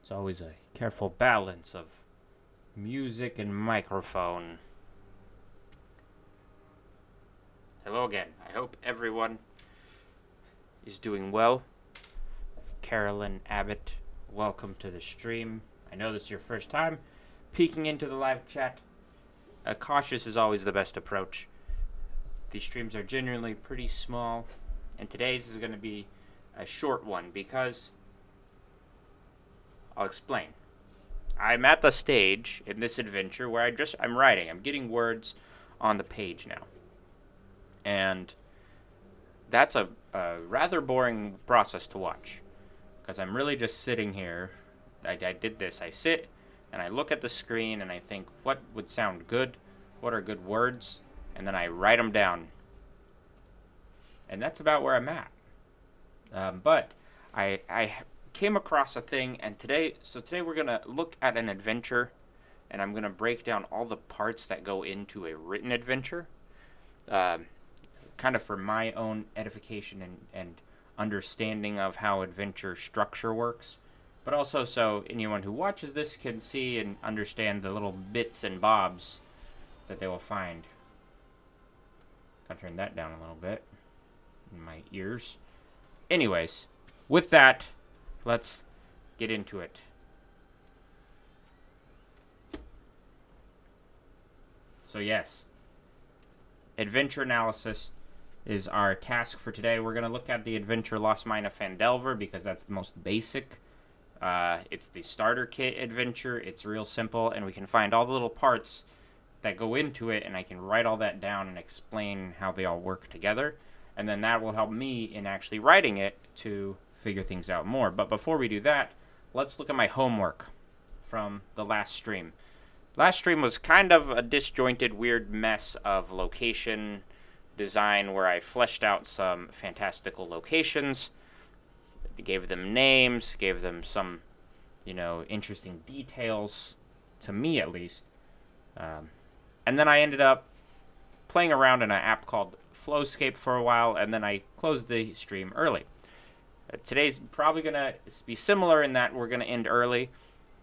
It's always a careful balance of music and microphone. Hello again. I hope everyone is doing well. Carolyn Abbott, welcome to the stream. I know this is your first time peeking into the live chat. Cautious is always the best approach. These streams are genuinely pretty small, and today's is going to be a short one because I'll explain. I'm at the stage in this adventure where I'm writing. I'm getting words on the page now. And that's a rather boring process to watch. Because I'm really just sitting here. I did this. I sit and I look at the screen and I think, what would sound good? What are good words? And then I write them down. And that's about where I'm at. But I came across a thing, and today we're going to look at an adventure, and I'm going to break down all the parts that go into a written adventure, kind of for my own edification and understanding of how adventure structure works, but also so anyone who watches this can see and understand the little bits and bobs that they will find. Gotta turn that down a little bit in my ears. Anyways, with that, let's get into it. So yes, adventure analysis is our task for today. We're going to look at the adventure Lost Mine of Phandelver because that's the most basic. It's the starter kit adventure. It's real simple, and we can find all the little parts that go into it, and I can write all that down and explain how they all work together. And then that will help me in actually writing it to figure things out more. But before we do that, let's look at my homework from the last stream. Last stream was kind of a disjointed, weird mess of location design where I fleshed out some fantastical locations, gave them names, gave them some, interesting details, to me at least. And then I ended up playing around in an app called Flowscape for a while, and then I closed the stream early. Today's probably going to be similar in that we're going to end early,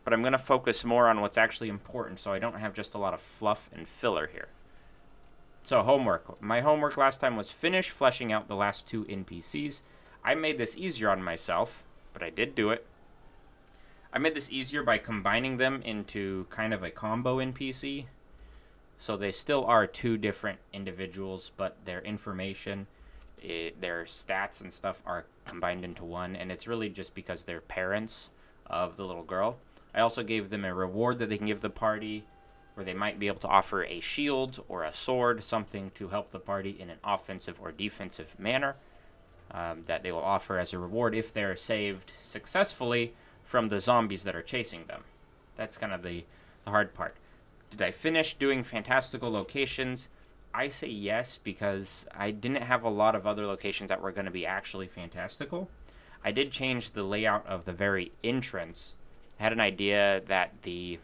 but I'm going to focus more on what's actually important so I don't have just a lot of fluff and filler here. So homework. My homework last time was finish fleshing out the last 2 NPCs. I made this easier on myself, but I did do it. I made this easier by combining them into kind of a combo NPC. So they still are 2 different individuals, but their information, their stats and stuff are combined into one, and it's really just because they're parents of the little girl. I also gave them a reward that they can give the party, where they might be able to offer a shield or a sword, something to help the party in an offensive or defensive manner, that they will offer as a reward if they're saved successfully from the zombies that are chasing them. That's kind of the hard part. Did I finish doing fantastical locations? I say yes, because I didn't have a lot of other locations that were going to be actually fantastical. I did change the layout of the very entrance. I had an idea that the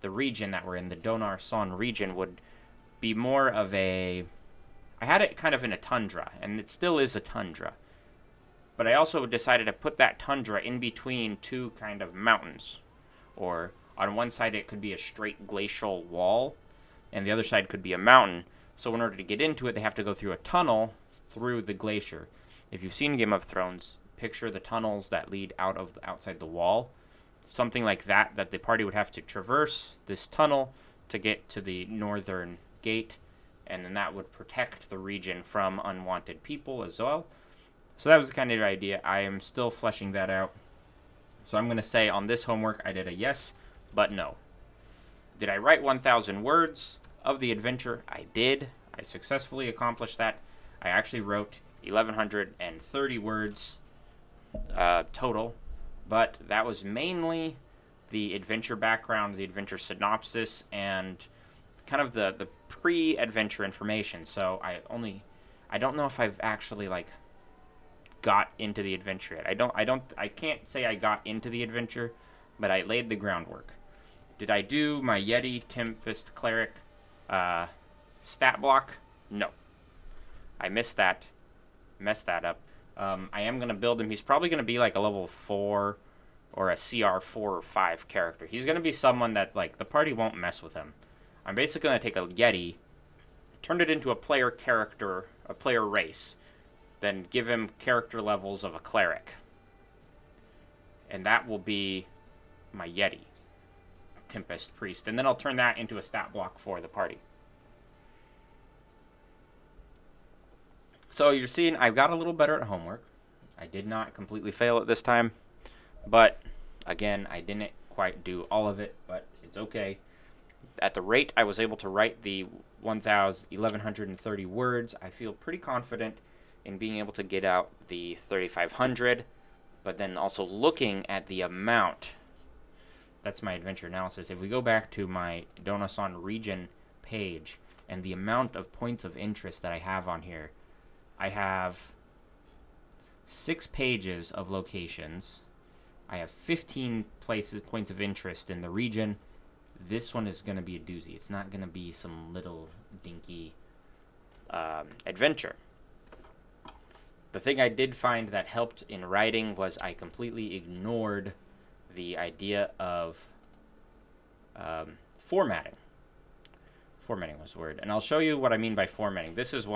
region that we're in, the Donar Son region, would be more of a... I had it kind of in a tundra, and it still is a tundra. But I also decided to put that tundra in between 2 kind of mountains. Or on one side it could be a straight glacial wall, and the other side could be a mountain. So in order to get into it, they have to go through a tunnel through the glacier. If you've seen Game of Thrones, picture the tunnels that lead outside the wall. Something like that the party would have to traverse this tunnel to get to the northern gate, and then that would protect the region from unwanted people as well. So that was the kind of idea. I am still fleshing that out. So I'm going to say on this homework I did a yes, but no. Did I write 1,000 words of the adventure? I did. I successfully accomplished that. I actually wrote 1,130 words total, but that was mainly the adventure background, the adventure synopsis, and kind of the pre-adventure information. So I don't know if I've actually got into the adventure yet. I can't say I got into the adventure, but I laid the groundwork. Did I do my Yeti Tempest Cleric stat block? No. I missed that. Messed that up. I am going to build him. He's probably going to be like a level 4 or a CR4 or 5 character. He's going to be someone that, like, the party won't mess with him. I'm basically going to take a Yeti, turn it into a player character, a player race, then give him character levels of a cleric. And that will be my Yeti, Tempest Priest. And then I'll turn that into a stat block for the party. So you're seeing I've got a little better at homework. I did not completely fail it this time. But, again, I didn't quite do all of it, but it's okay. At the rate I was able to write the 1,130 words, I feel pretty confident in being able to get out the 3,500, but then also looking at the amount. That's my adventure analysis. If we go back to my Donasan region page and the amount of points of interest that I have on here, I have 6 pages of locations. I have 15 points of interest in the region. This one is going to be a doozy. It's not going to be some little dinky adventure. The thing I did find that helped in writing was I completely ignored the idea of formatting. Formatting was the word. And I'll show you what I mean by formatting. This is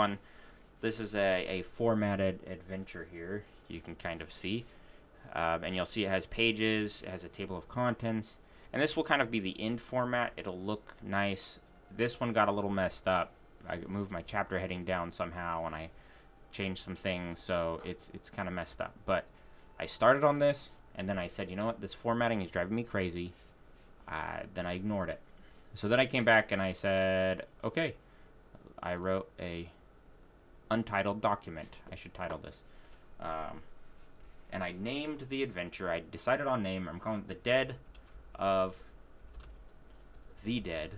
a formatted adventure here. You can kind of see. And you'll see it has pages, it has a table of contents. And this will kind of be the end format. It'll look nice. This one got a little messed up. I moved my chapter heading down somehow, and I changed some things, so it's kind of messed up. But I started on this, and then I said, you know what, this formatting is driving me crazy. Then I ignored it. So then I came back and I said, okay, I wrote a untitled document. I should title this. And I named the adventure. I decided on name. I'm calling it The Dead of the Dead.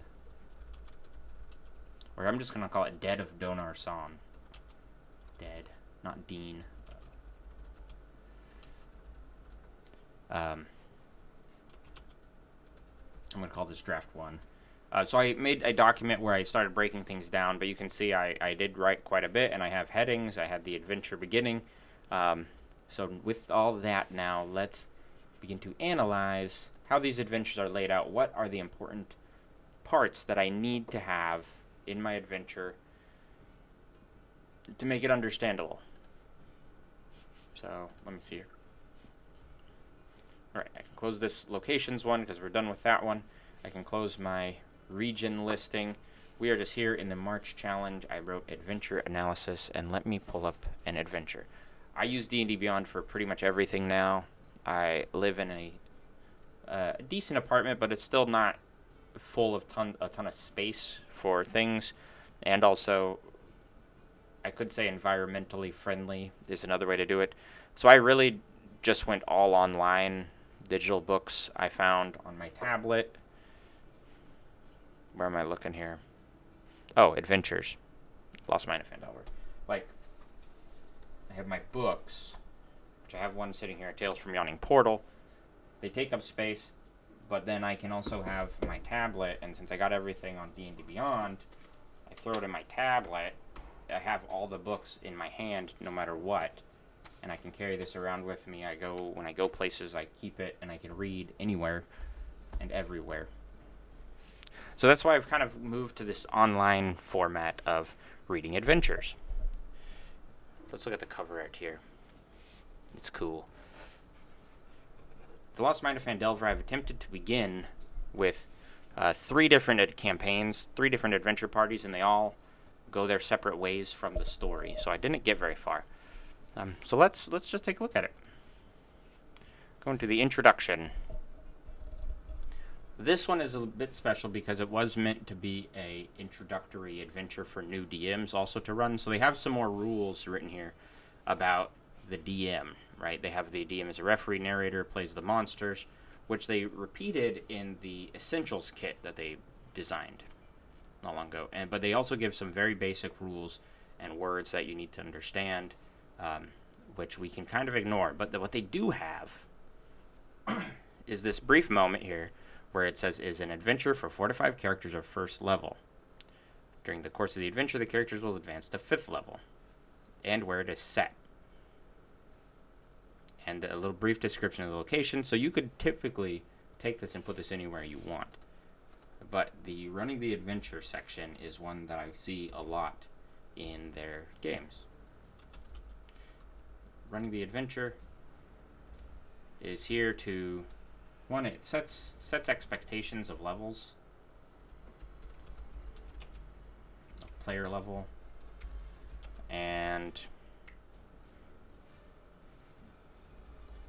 Or I'm just going to call it Dead of Donar San. Dead, not Dean. I'm going to call this draft 1. So I made a document where I started breaking things down, but you can see I did write quite a bit, and I have headings. I had the adventure beginning. So with all that now, let's begin to analyze how these adventures are laid out. What are the important parts that I need to have in my adventure to make it understandable? So let me see here. All right, I can close this locations one because we're done with that one. I can close my region listing. We are just here in the March challenge. I wrote adventure analysis, and let me pull up an adventure. I use D&D Beyond for pretty much everything now. I live in a decent apartment, but it's still not full of a ton of space for things. And also, I could say environmentally friendly is another way to do it. So I really just went all online. Digital books I found on my tablet. Where am I looking here? Oh, Adventures. Lost Mine of Phandelver. Like, I have my books, which I have one sitting here, Tales from Yawning Portal. They take up space, but then I can also have my tablet, and since I got everything on D&D Beyond, I throw it in my tablet. I have all the books in my hand no matter what, and I can carry this around with me. When I go places, I keep it, and I can read anywhere and everywhere. So that's why I've kind of moved to this online format of reading adventures. Let's look at the cover art here. It's cool. The Lost Mine of Phandelver, I've attempted to begin with 3 different campaigns, 3 different adventure parties, and they all go their separate ways from the story. So I didn't get very far. So let's just take a look at it. Going to the introduction. This one is a bit special because it was meant to be a introductory adventure for new DMs also to run. So they have some more rules written here about the DM, right? They have the DM as a referee, narrator, plays the monsters, which they repeated in the Essentials kit that they designed not long ago. But they also give some very basic rules and words that you need to understand, which we can kind of ignore. But what they do have is this brief moment here where it says, is an adventure for 4 to 5 characters of first level. During the course of the adventure, the characters will advance to 5th level, and where it is set. and a little brief description of the location. So you could typically take this and put this anywhere you want. But the running the adventure section is one that I see a lot in their games. Running the adventure is here to, one, it sets expectations of levels, player level, and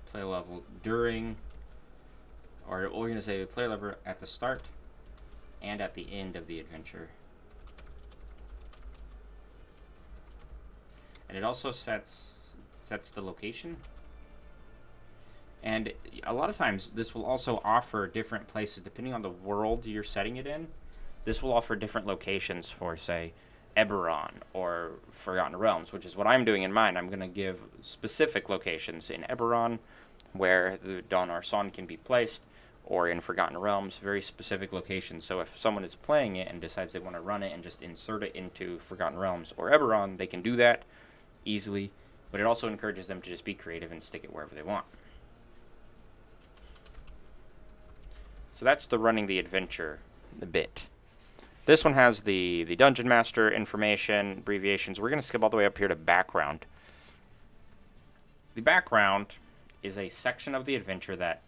player level during, or we're going to say player level at the start and at the end of the adventure. And it also sets the location. And a lot of times this will also offer different places depending on the world you're setting it in. This will offer different locations for, say, Eberron or Forgotten Realms, which is what I'm doing in mine. I'm going to give specific locations in Eberron where the Donar Son can be placed, or in Forgotten Realms, very specific locations. So if someone is playing it and decides they want to run it and just insert it into Forgotten Realms or Eberron, they can do that easily, but it also encourages them to just be creative and stick it wherever they want. So that's the running the adventure bit. This one has the Dungeon Master information, abbreviations. We're going to skip all the way up here to background. The background is a section of the adventure that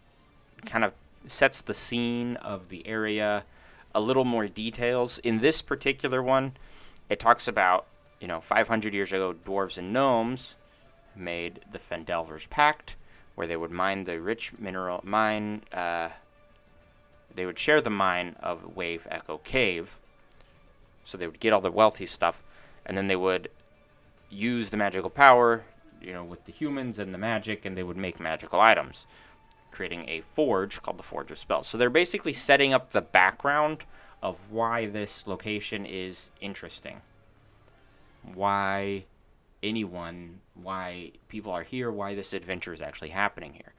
kind of sets the scene of the area, a little more details. In this particular one, it talks about, 500 years ago, dwarves and gnomes made the Phandelver's Pact, where they would mine the rich mineral mine. They would share the mine of Wave Echo Cave. So they would get all the wealthy stuff, and then they would use the magical power, with the humans and the magic, and they would make magical items, creating a forge called the Forge of Spells. So they're basically setting up the background of why this location is interesting, why people are here, why this adventure is actually happening here.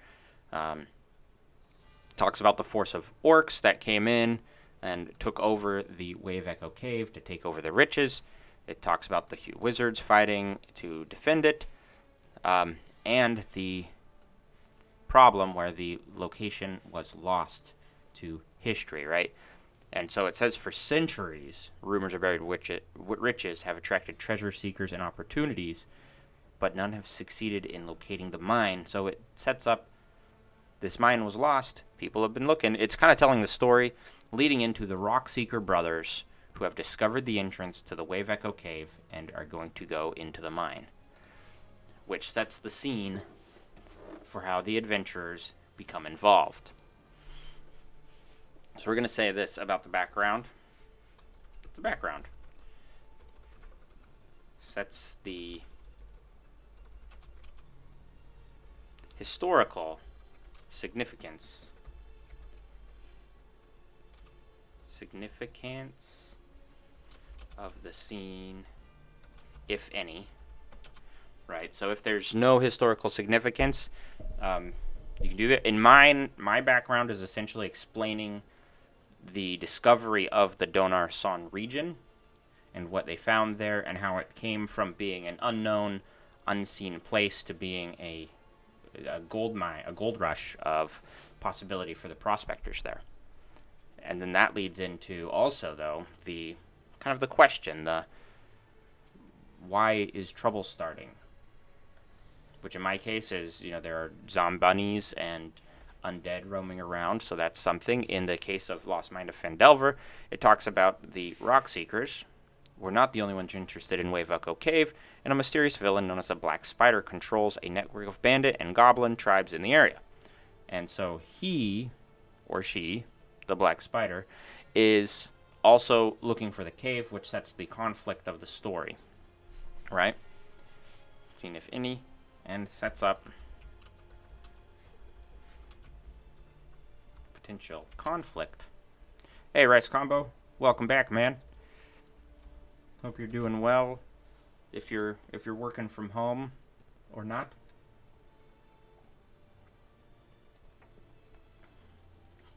Talks about the force of orcs that came in and took over the Wave Echo Cave to take over the riches. It talks about the wizards fighting to defend it, and the problem where the location was lost to history, right? And so it says, for centuries, rumors of buried riches have attracted treasure seekers and opportunities, but none have succeeded in locating the mine. So it sets up, this mine was lost, people have been looking. It's kind of telling the story leading into the Rockseeker brothers, who have discovered the entrance to the Wave Echo Cave and are going to go into the mine, which sets the scene for how the adventurers become involved. So we're going to say this about the background. The background sets the historical significance of the scene, if any. Right, so if there's no historical significance, you can do that. In mine, my background is essentially explaining the discovery of the Donar Son region and what they found there and how it came from being an unknown, unseen place to being a gold mine, a gold rush of possibility for the prospectors there. And then that leads into also, though, the kind of the question, the why is trouble starting? Which in my case is, there are zombunnies and undead roaming around, so that's something. In the case of Lost Mine of Phandelver, it talks about the Rockseekers were not the only ones interested in Wave Echo Cave, and a mysterious villain known as the Black Spider controls a network of bandit and goblin tribes in the area. And so he, or she, the Black Spider, is also looking for the cave, which sets the conflict of the story, right? Seen if any, and sets up potential conflict. Hey, Rice Combo, welcome back, man. Hope you're doing well. If you're working from home or not.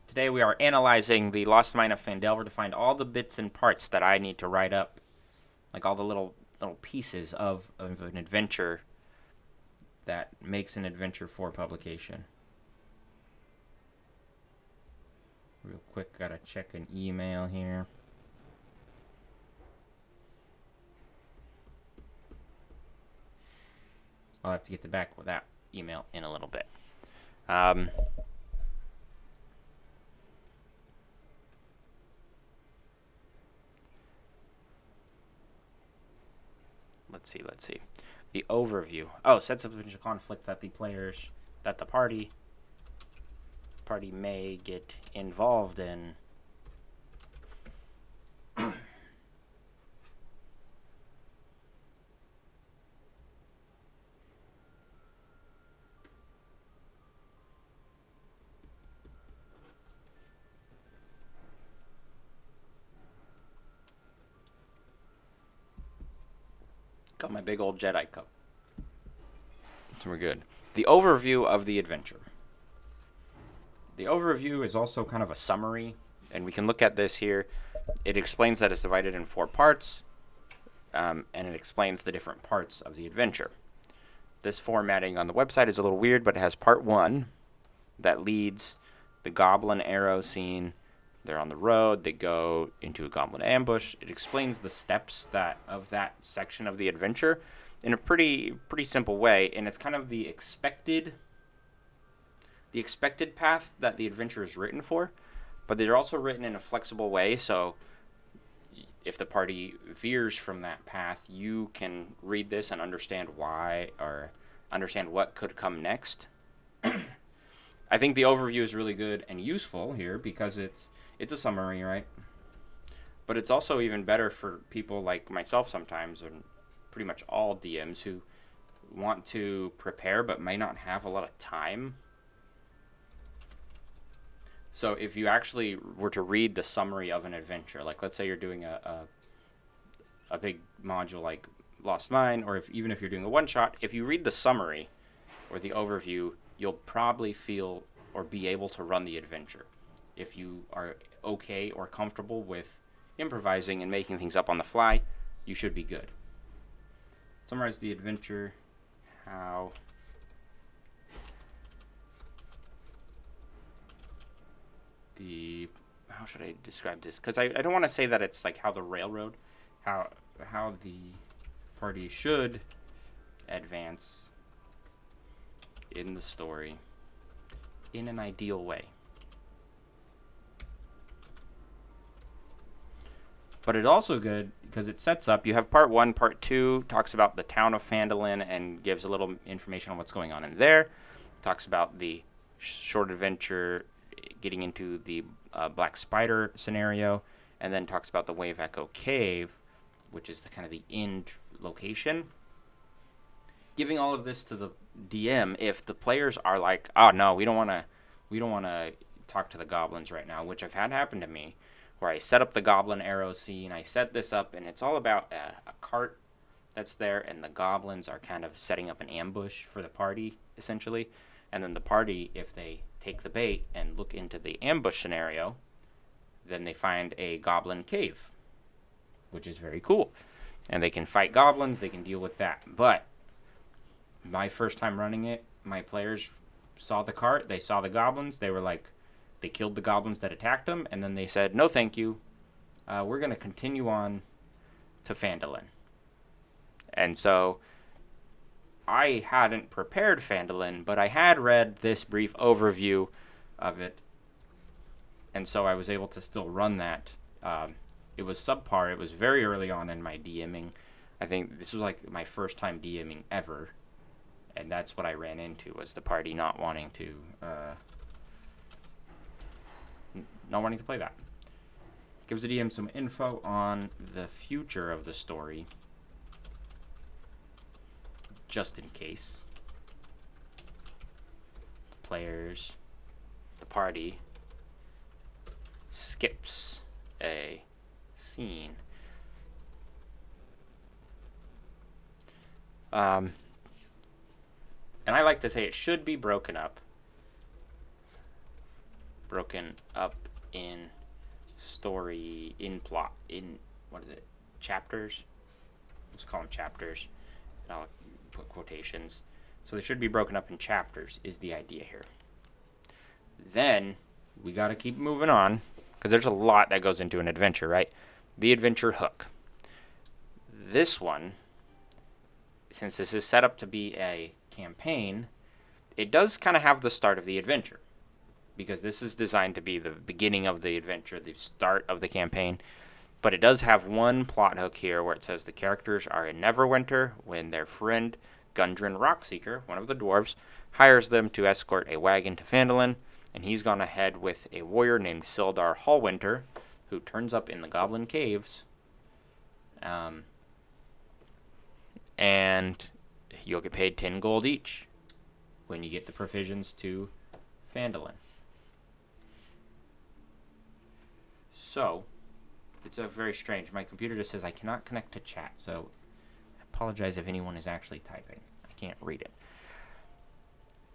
Today we are analyzing the Lost Mine of Phandelver to find all the bits and parts that I need to write up, like all the little pieces of an adventure that makes an adventure for publication. Real quick, gotta check an email here. I'll have to get back with that email in a little bit. Let's see. The overview. Oh, sets up a potential conflict that the party may get involved in. Got my big old Jedi cup. So we're good. The overview of the adventure. The overview is also kind of a summary, and we can look at this here. It explains that it's divided in 4 parts, and it explains the different parts of the adventure. This formatting on the website is a little weird, but it has part 1 that leads the goblin arrow scene. They're on the road. They go into a goblin ambush. It explains the steps of that section of the adventure in a pretty simple way, and it's kind of the expected path that the adventure is written for, but they're also written in a flexible way, so if the party veers from that path, you can read this and understand why, or understand what could come next. I think the overview is really good and useful here because it's a summary, right? But it's also even better for people like myself sometimes, and pretty much all DMs who want to prepare but may not have a lot of time. So if you actually were to read the summary of an adventure, like let's say you're doing a big module like Lost Mine, or even if you're doing a one-shot, if you read the summary or the overview, you'll probably feel or be able to run the adventure. If you are okay or comfortable with improvising and making things up on the fly, you should be good. Summarize the adventure. How should I describe this? Because I don't want to say that it's like how the railroad, how the party should advance in the story in an ideal way. But it's also good because it sets up, you have part 1, part 2 talks about the town of Phandalin and gives a little information on what's going on in there. Talks about the short adventure getting into the Black Spider scenario, and then talks about the Wave Echo Cave, which is the kind of the end location. Giving all of this to the DM, if the players are like, oh no, we don't want to talk to the goblins right now, which I've had happen to me, where I set up the goblin arrow scene, I set this up, and it's all about a cart that's there, and the goblins are kind of setting up an ambush for the party, essentially. And then the party, if they take the bait and look into the ambush scenario, then they find a goblin cave, which is very cool. And they can fight goblins, they can deal with that. But my first time running it, my players saw the cart, they saw the goblins, they were like, they killed the goblins that attacked them, and then they said, no thank you, we're going to continue on to Phandalin. And so I hadn't prepared Phandalin, but I had read this brief overview of it, and so I was able to still run that. It was subpar. It was very early on in my DMing. I think this was like my first time DMing ever, and that's what I ran into, was the party not wanting to play that. Gives the DM some info on the future of the story, just in case the party skips a scene. And I like to say it should be broken up in story, in plot, in, chapters? Let's call them chapters. And I'll put quotations. So they should be broken up in chapters, is the idea here. Then, we got to keep moving on, because there's a lot that goes into an adventure, right? The adventure hook. This one, since this is set up to be a campaign, it does kind of have the start of the adventure, because this is designed to be the beginning of the adventure, the start of the campaign. But it does have one plot hook here where it says the characters are in Neverwinter when their friend Gundren Rockseeker, one of the dwarves, hires them to escort a wagon to Phandalin, and he's gone ahead with a warrior named Sildar Hallwinter, who turns up in the Goblin Caves. And you'll get paid 10 gold each when you get the provisions to Phandalin. So, it's a very strange. My computer just says I cannot connect to chat, so I apologize if anyone is actually typing. I can't read it.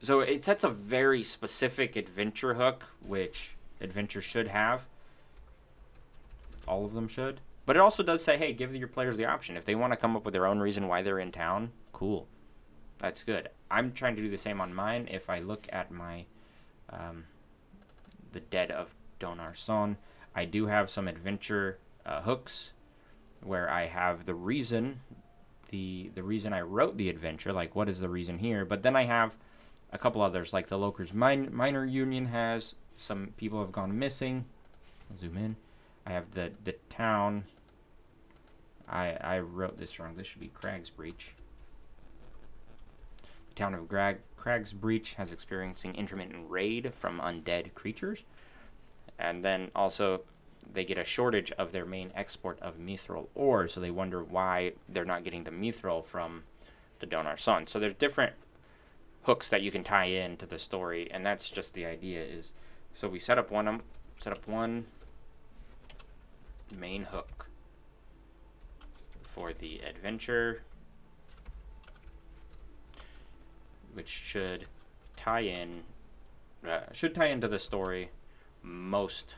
So it sets a very specific adventure hook, which adventure should have. All of them should. But it also does say, hey, give your players the option. If they want to come up with their own reason why they're in town, cool. That's good. I'm trying to do the same on mine. If I look at my The Dead of Donar Son, I do have some adventure hooks where I have the reason, the reason I wrote the adventure, like what is the reason here. But then I have a couple others, like the Locust Miner Union has some people have gone missing. I'll zoom in. I have the town. I wrote this wrong. This should be Crag's Breach. The town of Crag's Breach has experiencing intermittent raid from undead creatures. And then also they get a shortage of their main export of mithril ore, so they wonder why they're not getting the mithril from the Donar Son. So there's different hooks that you can tie in to the story, and that's just the idea is, so we set up one main hook for the adventure, which should tie into the story most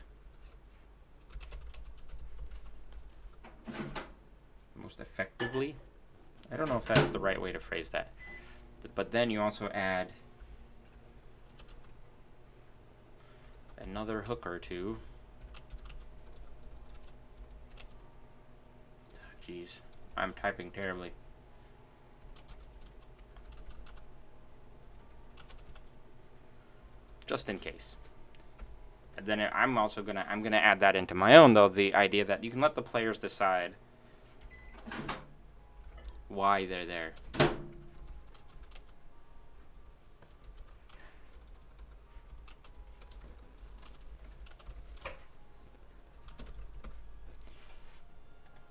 effectively. I don't know if that's the right way to phrase that. But then you also add another hook or two. Jeez, I'm typing terribly. Just in case. And then I'm gonna add that into my own, though, the idea that you can let the players decide why they're there.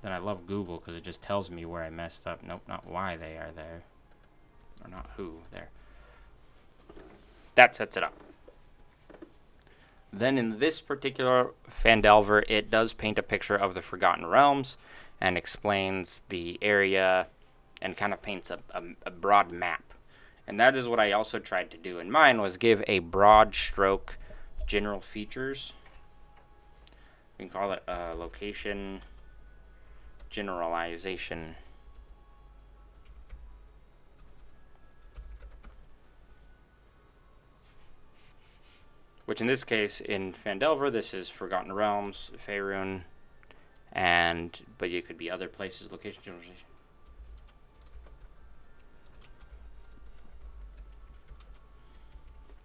Then I love Google because it just tells me where I messed up. Nope, not why they are there. Or not who, there. That sets it up. Then in this particular Phandelver, it does paint a picture of the Forgotten Realms and explains the area and kind of paints a broad map. And that is what I also tried to do in mine, was give a broad stroke general features. We can call it location generalization. Which in this case, in Phandelver, this is Forgotten Realms, Faerun, but it could be other places, location generalization.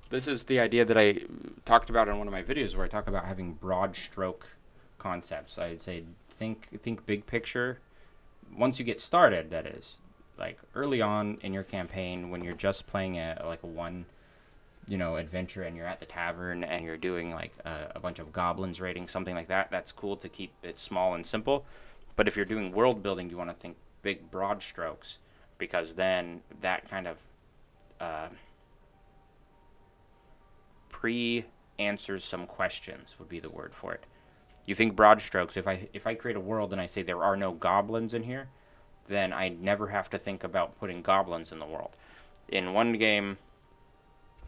This is the idea that I talked about in one of my videos where I talk about having broad stroke concepts. I'd say think big picture. Once you get started, that is. Like early on in your campaign when you're just playing a one adventure and you're at the tavern and you're doing like a bunch of goblins raiding, something like that, that's cool to keep it small and simple. But if you're doing world building, you want to think big broad strokes, because then that kind of pre-answers some questions would be the word for it. You think broad strokes. If I create a world and I say there are no goblins in here, then I never have to think about putting goblins in the world. In one game,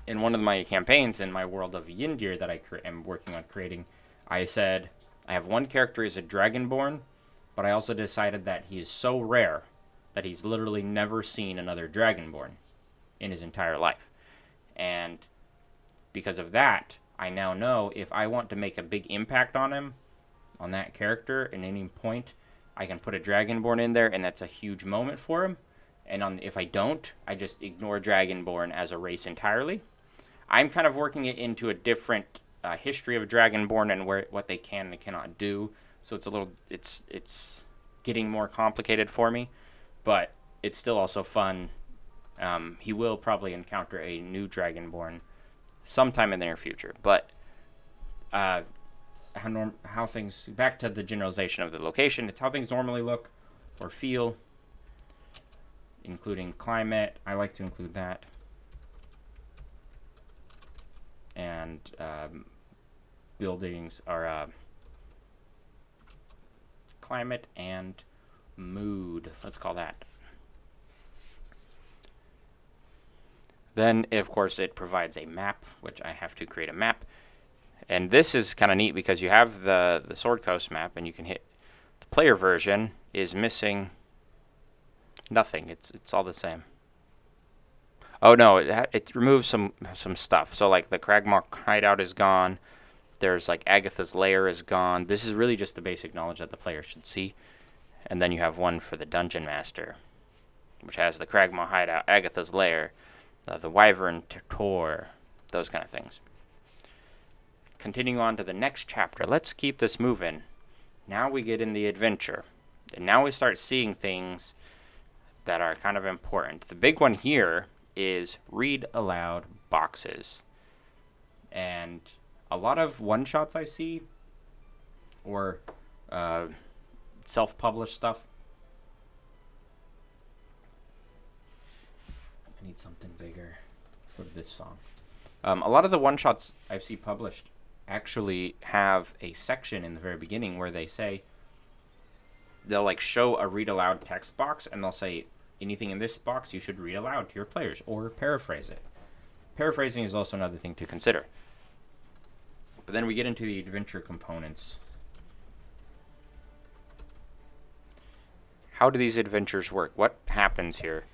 in one of my campaigns in my world of Yindir that I am working on creating, I said I have one character who's a dragonborn, but I also decided that he is so rare that he's literally never seen another dragonborn. in his entire life. And because of that, I now know if I want to make a big impact on him, on that character, at any point, I can put a Dragonborn in there, and that's a huge moment for him. And if I don't, I just ignore Dragonborn as a race entirely. I'm kind of working it into a different history of Dragonborn and what they can and cannot do. So it's getting more complicated for me, but it's still also fun. He will probably encounter a new Dragonborn sometime in the near future, but how things, back to the generalization of the location, it's how things normally look or feel, including climate. I like to include that. And buildings are climate and mood, let's call that. Then, of course, it provides a map, which I have to create a map. And this is kind of neat because you have the Sword Coast map, and you can hit the player version is missing nothing. It's all the same. Oh no, it removes some stuff. So like the Cragmaw hideout is gone. There's like Agatha's lair is gone. This is really just the basic knowledge that the player should see. And then you have one for the Dungeon Master, which has the Cragmaw hideout, Agatha's lair, the Wyvern Tor, those kind of things. Continuing on to the next chapter, let's keep this moving. Now we get in the adventure. And now we start seeing things that are kind of important. The big one here is read aloud boxes. And a lot of one-shots I see, or self-published stuff. I need something bigger. Let's go to this song. A lot of the one-shots I see published actually have a section in the very beginning where they say, they'll like show a read aloud text box, and they'll say, anything in this box you should read aloud to your players, or paraphrase it. Paraphrasing is also another thing to consider. But then we get into the adventure components. How do these adventures work? What happens here?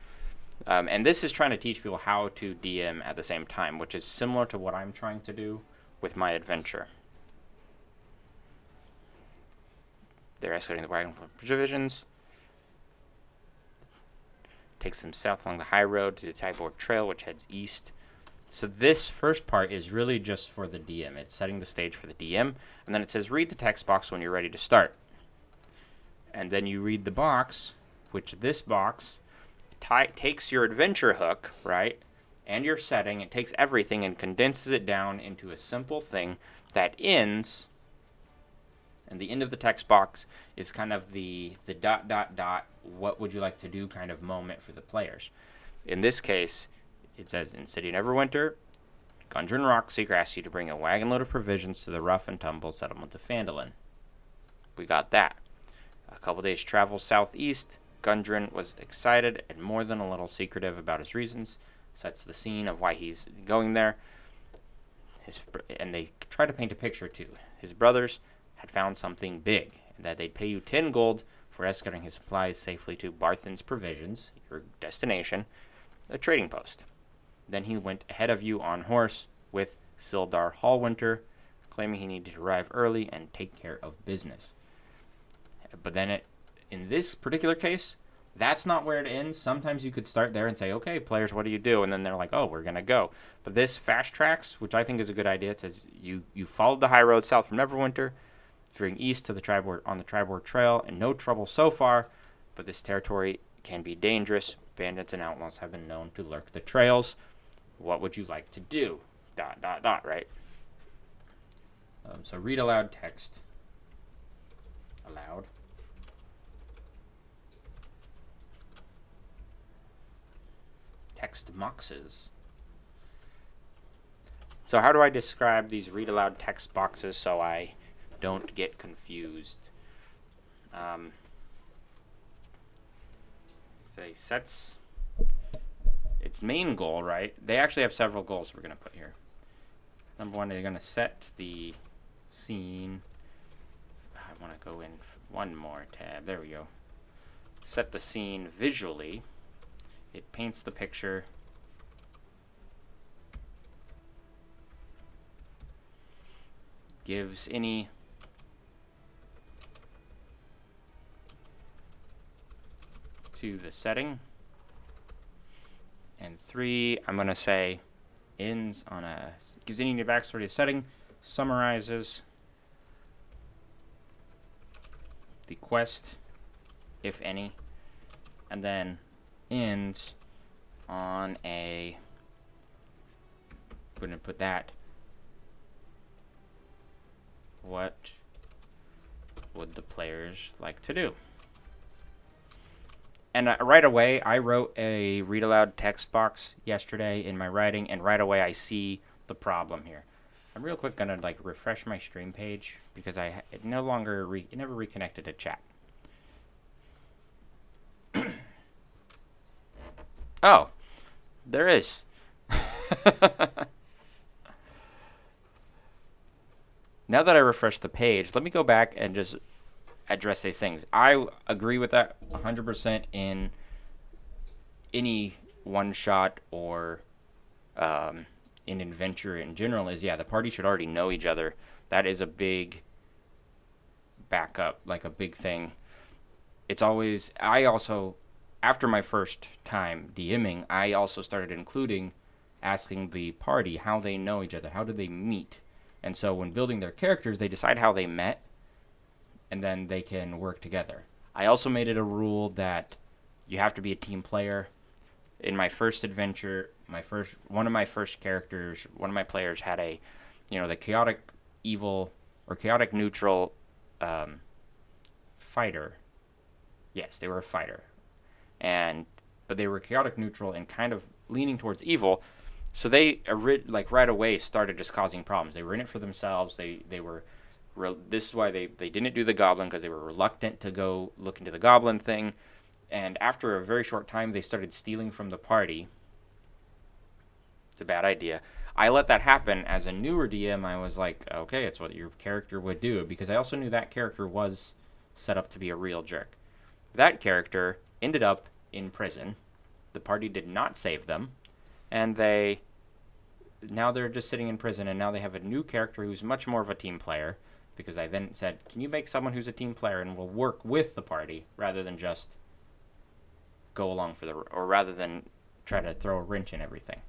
And this is trying to teach people how to DM at the same time, which is similar to what I'm trying to do with my adventure. They're escorting the wagon for provisions. Takes them south along the high road to the Tybor Trail, which heads east. So this first part is really just for the DM. It's setting the stage for the DM. And then it says, read the text box when you're ready to start. And then you read the box, which this box takes your adventure hook, right, and your setting. It takes everything and condenses it down into a simple thing that ends. And the end of the text box is kind of the ... what would you like to do kind of moment for the players. In this case, it says, in City of Neverwinter, Gundren Rockseeker asks you to bring a wagon load of provisions to the rough and tumble settlement of Phandalin. We got that. A couple days travel southeast, Gundren was excited and more than a little secretive about his reasons. Sets the scene of why he's going there. And they try to paint a picture too. His brothers had found something big, and that they'd pay you 10 gold for escorting his supplies safely to Barthen's Provisions, your destination, a trading post. Then he went ahead of you on horse with Sildar Hallwinter, claiming he needed to arrive early and take care of business. But then in this particular case, that's not where it ends. Sometimes you could start there and say, okay, players, what do you do? And then they're like, oh, we're going to go. But this fast tracks, which I think is a good idea. It says you followed the high road south from Neverwinter, veering east to the on the Tribord Trail, and no trouble so far, but this territory can be dangerous. Bandits and outlaws have been known to lurk the trails. What would you like to do? ... right? So read aloud text. Aloud. Text boxes. So how do I describe these read aloud text boxes so I don't get confused? Say sets its main goal, right? They actually have several goals we're going to put here. Number one, they're going to set the scene. I want to go in one more tab. There we go. Set the scene visually. It paints the picture gives any to the setting. And 3, I'm going to say ends on a, gives any backstory to the setting, summarizes the quest, if any, and then ends on a, I'm going to put that, what would the players like to do? And right away, I wrote a read aloud text box yesterday in my writing, and right away I see the problem here. I'm real quick gonna like refresh my stream page because it no longer it never reconnected to chat. Oh, there is. Now that I refreshed the page, let me go back and just address these things. I agree with that 100% in any one shot or in adventure in general is, yeah, the party should already know each other. That is a big backup, like a big thing. It's always, I also, after my first time DMing, I also started including asking the party how they know each other, how do they meet. And so when building their characters, they decide how they met, and then they can work together. I also made it a rule that you have to be a team player. In my first adventure, one of my players had a, the chaotic evil or chaotic neutral fighter. Yes, they were a fighter, but they were chaotic neutral and kind of leaning towards evil. So they right away started just causing problems. They were in it for themselves. They were. This is why they didn't do the goblin, because they were reluctant to go look into the goblin thing. And after a very short time, they started stealing from the party. It's a bad idea. I let that happen. As a newer DM, I was like, okay, it's what your character would do, because I also knew that character was set up to be a real jerk. That character ended up in prison. The party did not save them, and now they're just sitting in prison, and now they have a new character who's much more of a team player, because I then said, can you make someone who's a team player and will work with the party rather than just go along or rather than try to throw a wrench in everything.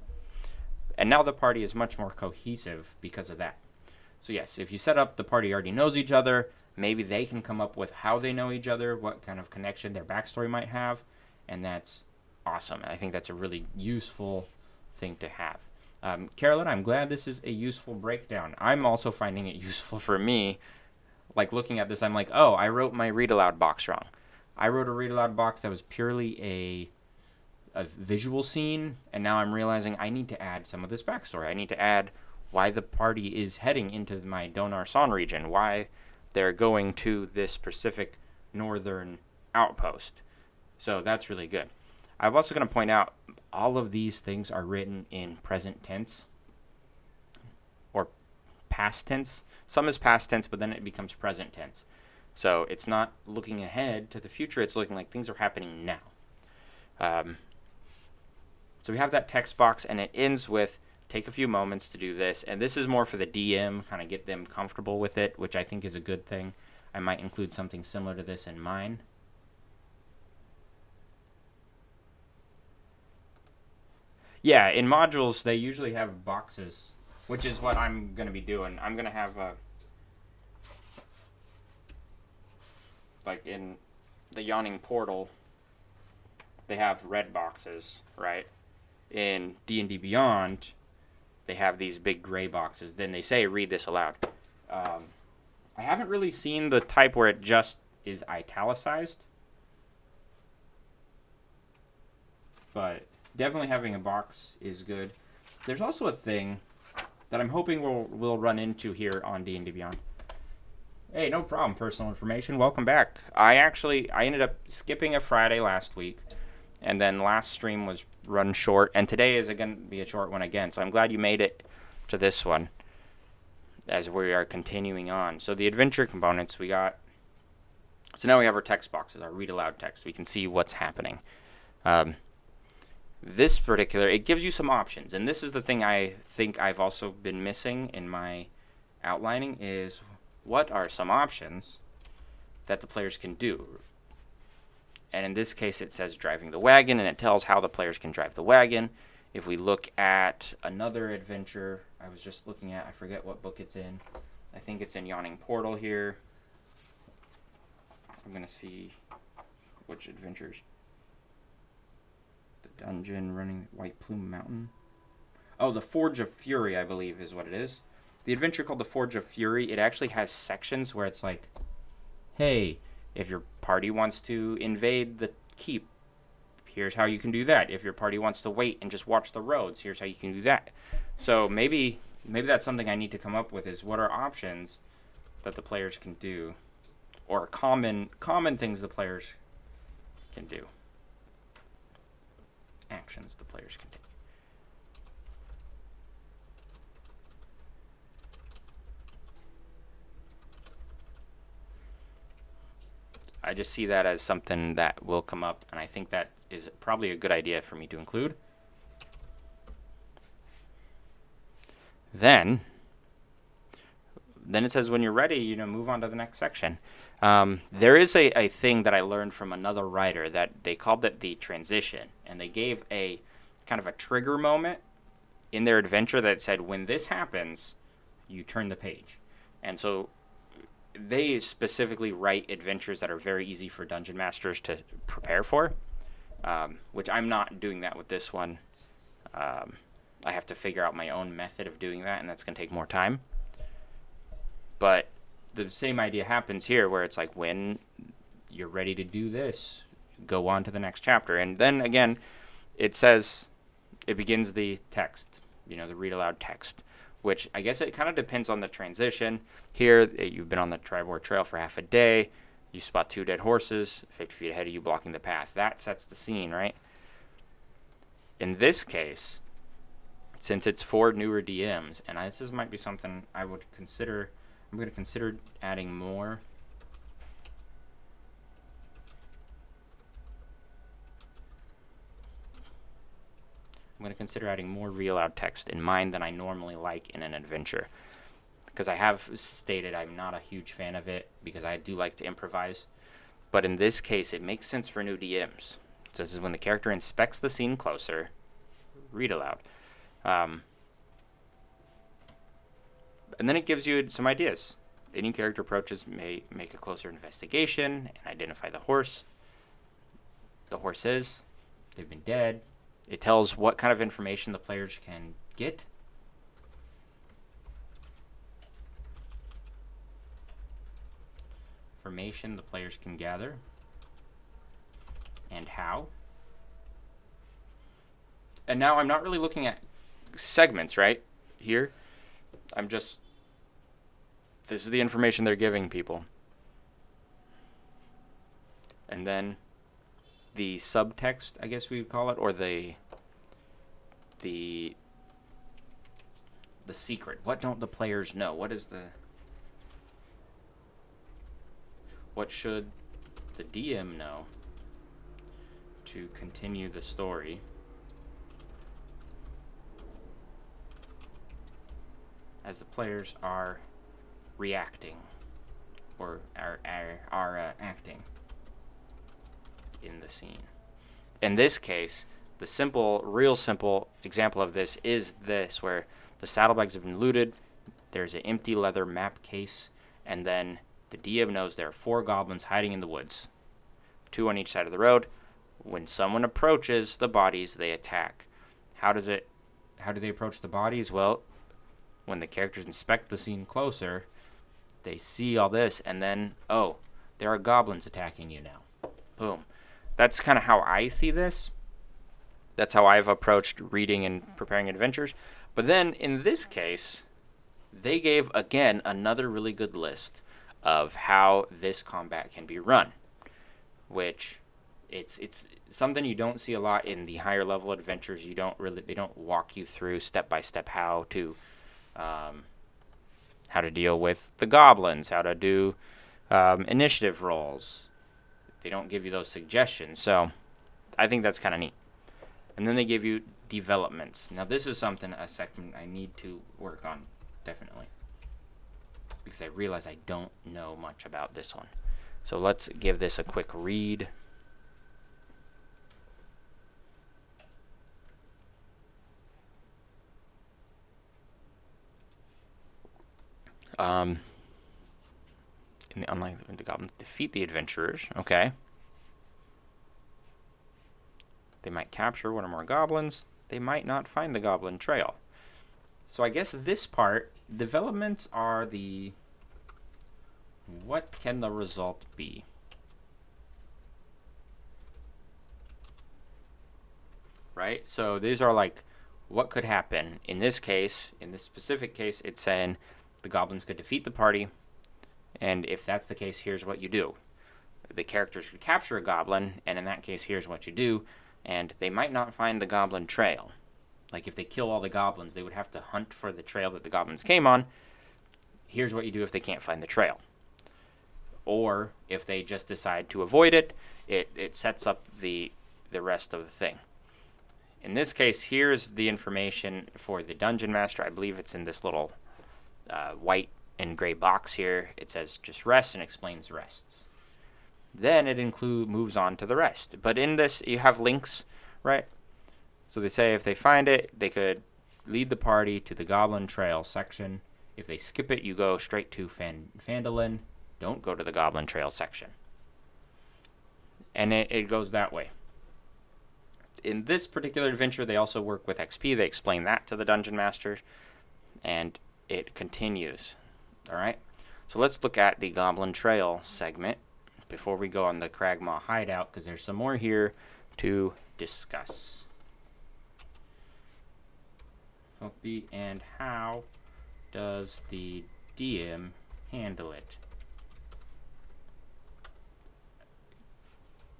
And now the party is much more cohesive because of that. So yes, if you set up the party already knows each other, maybe they can come up with how they know each other, what kind of connection their backstory might have, and that's awesome. I think that's a really useful thing to have. Carolyn, I'm glad this is a useful breakdown. I'm also finding it useful for me. Like looking at this, I'm like, oh, I wrote my read aloud box wrong. I wrote a read aloud box that was purely a visual scene, and now I'm realizing I need to add some of this backstory. I need to add why the party is heading into my Donar San region, why they're going to this specific northern outpost. So that's really good. I'm also going to point out all of these things are written in present tense or past tense. Some is past tense, but then it becomes present tense. So it's not looking ahead to the future. It's looking like things are happening now. So we have that text box, and it ends with, take a few moments to do this. And this is more for the DM, kind of get them comfortable with it, which I think is a good thing. I might include something similar to this in mine. Yeah, in modules, they usually have boxes, which is what I'm going to be doing. I'm going to have like in the Yawning Portal, they have red boxes, right? In D&D Beyond, they have these big gray boxes. Then they say, read this aloud. I haven't really seen the type where it just is italicized, but definitely having a box is good. There's also a thing that I'm hoping we'll run into here on D&D Beyond. Hey, no problem, personal information. Welcome back. I ended up skipping a Friday last week, and then last stream was run short, and today is going to be a short one again, so I'm glad you made it to this one as we are continuing on. So the adventure components we got. So now we have our text boxes, our read aloud text. We can see what's happening. This particular, it gives you some options, and this is the thing I think I've also been missing in my outlining is what are some options that the players can do. And in this case, it says driving the wagon, and it tells how the players can drive the wagon. If we look at another adventure, I was just looking at, I forget what book it's in. I think it's in Yawning Portal here. I'm going to see which adventures. The Dungeon, Running White Plume Mountain. Oh, the Forge of Fury, I believe, is what it is. The adventure called the Forge of Fury, it actually has sections where it's like, hey, if your party wants to invade the keep, here's how you can do that. If your party wants to wait and just watch the roads, here's how you can do that. So maybe that's something I need to come up with, is what are options that the players can do, or common things the players can do. Actions the players can take. I just see that as something that will come up, and I think that is probably a good idea for me to include. Then it says when you're ready, move on to the next section. There is a thing that I learned from another writer that they called it the transition, and they gave a kind of a trigger moment in their adventure that said, when this happens, you turn the page. And so they specifically write adventures that are very easy for dungeon masters to prepare for, which I'm not doing that with this one. I have to figure out my own method of doing that, and that's going to take more time. But the same idea happens here, where it's like, when you're ready to do this, go on to the next chapter. And then again, it says, it begins the text, the read aloud text, which I guess it kind of depends on the transition. Here, you've been on the Triboar Trail for half a day. You spot 2 dead horses 50 feet ahead of you, blocking the path. That sets the scene, right? In this case, since it's for newer DMs, and this might be something I would consider, I'm going to consider adding more. I'm going to consider adding more read aloud text in mind than I normally like in an adventure. Because I have stated I'm not a huge fan of it, because I do like to improvise. But in this case, it makes sense for new DMs. So this is when the character inspects the scene closer, read aloud. And then it gives you some ideas. Any character approaches may make a closer investigation and identify the horse. The horses, they've been dead. It tells what kind of information the players can get. Information the players can gather. And how. And now I'm not really looking at segments, right? Here. This is the information they're giving people. And then the subtext, I guess we would call it, or the secret. What don't the players know? What should the DM know to continue the story? As the players are reacting or are acting in the scene. In this case, the real simple example of this is this, where the saddlebags have been looted, there's an empty leather map case, and then the DM knows there are 4 goblins hiding in the woods, 2 on each side of the road. When someone approaches the bodies, they attack. How do they approach the bodies? Well, when the characters inspect the scene closer, they see all this, and then, oh, there are goblins attacking you now. Boom. That's kind of how I see this. That's how I've approached reading and preparing adventures. But then, in this case, they gave, again, another really good list of how this combat can be run, which it's something you don't see a lot in the higher level adventures. They don't walk you through step by step how to deal with the goblins, how to do initiative rolls. They don't give you those suggestions, so I think that's kind of neat. And then they give you developments. Now this is a segment I need to work on, definitely. because I realize I don't know much about this one. So let's give this a quick read. In the unlikely event the goblins defeat the adventurers, okay. They might capture one or more goblins. They might not find the goblin trail. So I guess this part, developments are the, what can the result be? Right? So these are like, what could happen? In this case, in this specific case, it's saying the goblins could defeat the party. And if that's the case, here's what you do. The characters could capture a goblin, and in that case, here's what you do. And they might not find the goblin trail. Like, if they kill all the goblins, they would have to hunt for the trail that the goblins came on. Here's what you do if they can't find the trail. Or, if they just decide to avoid it, it sets up the rest of the thing. In this case, here's the information for the Dungeon Master. I believe it's in this little white and gray box here. It says just rest and explains rests. Then it moves on to the rest. But in this, you have links, right? So they say if they find it, they could lead the party to the Goblin Trail section. If they skip it, you go straight to Phandalin. Don't go to the Goblin Trail section. And it goes that way. In this particular adventure, they also work with XP. They explain that to the Dungeon Master. And it continues. All right? So let's look at the Goblin Trail segment before we go on the Cragmaw hideout, because there's some more here to discuss. And how does the DM handle it?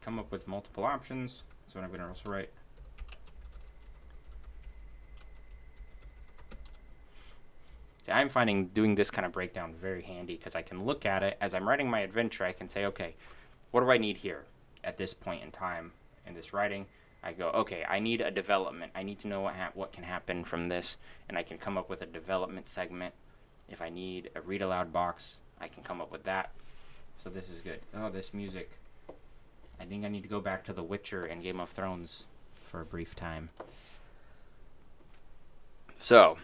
Come up with multiple options. That's what I'm going to also write. See, I'm finding doing this kind of breakdown very handy because I can look at it as I'm writing my adventure. I can say, okay, what do I need here at this point in time in this writing? I go, okay, I need a development. I need to know what can happen from this, and I can come up with a development segment. If I need a read aloud box, I can come up with that. So this is good. Oh, this music. I think I need to go back to The Witcher and Game of Thrones for a brief time. So,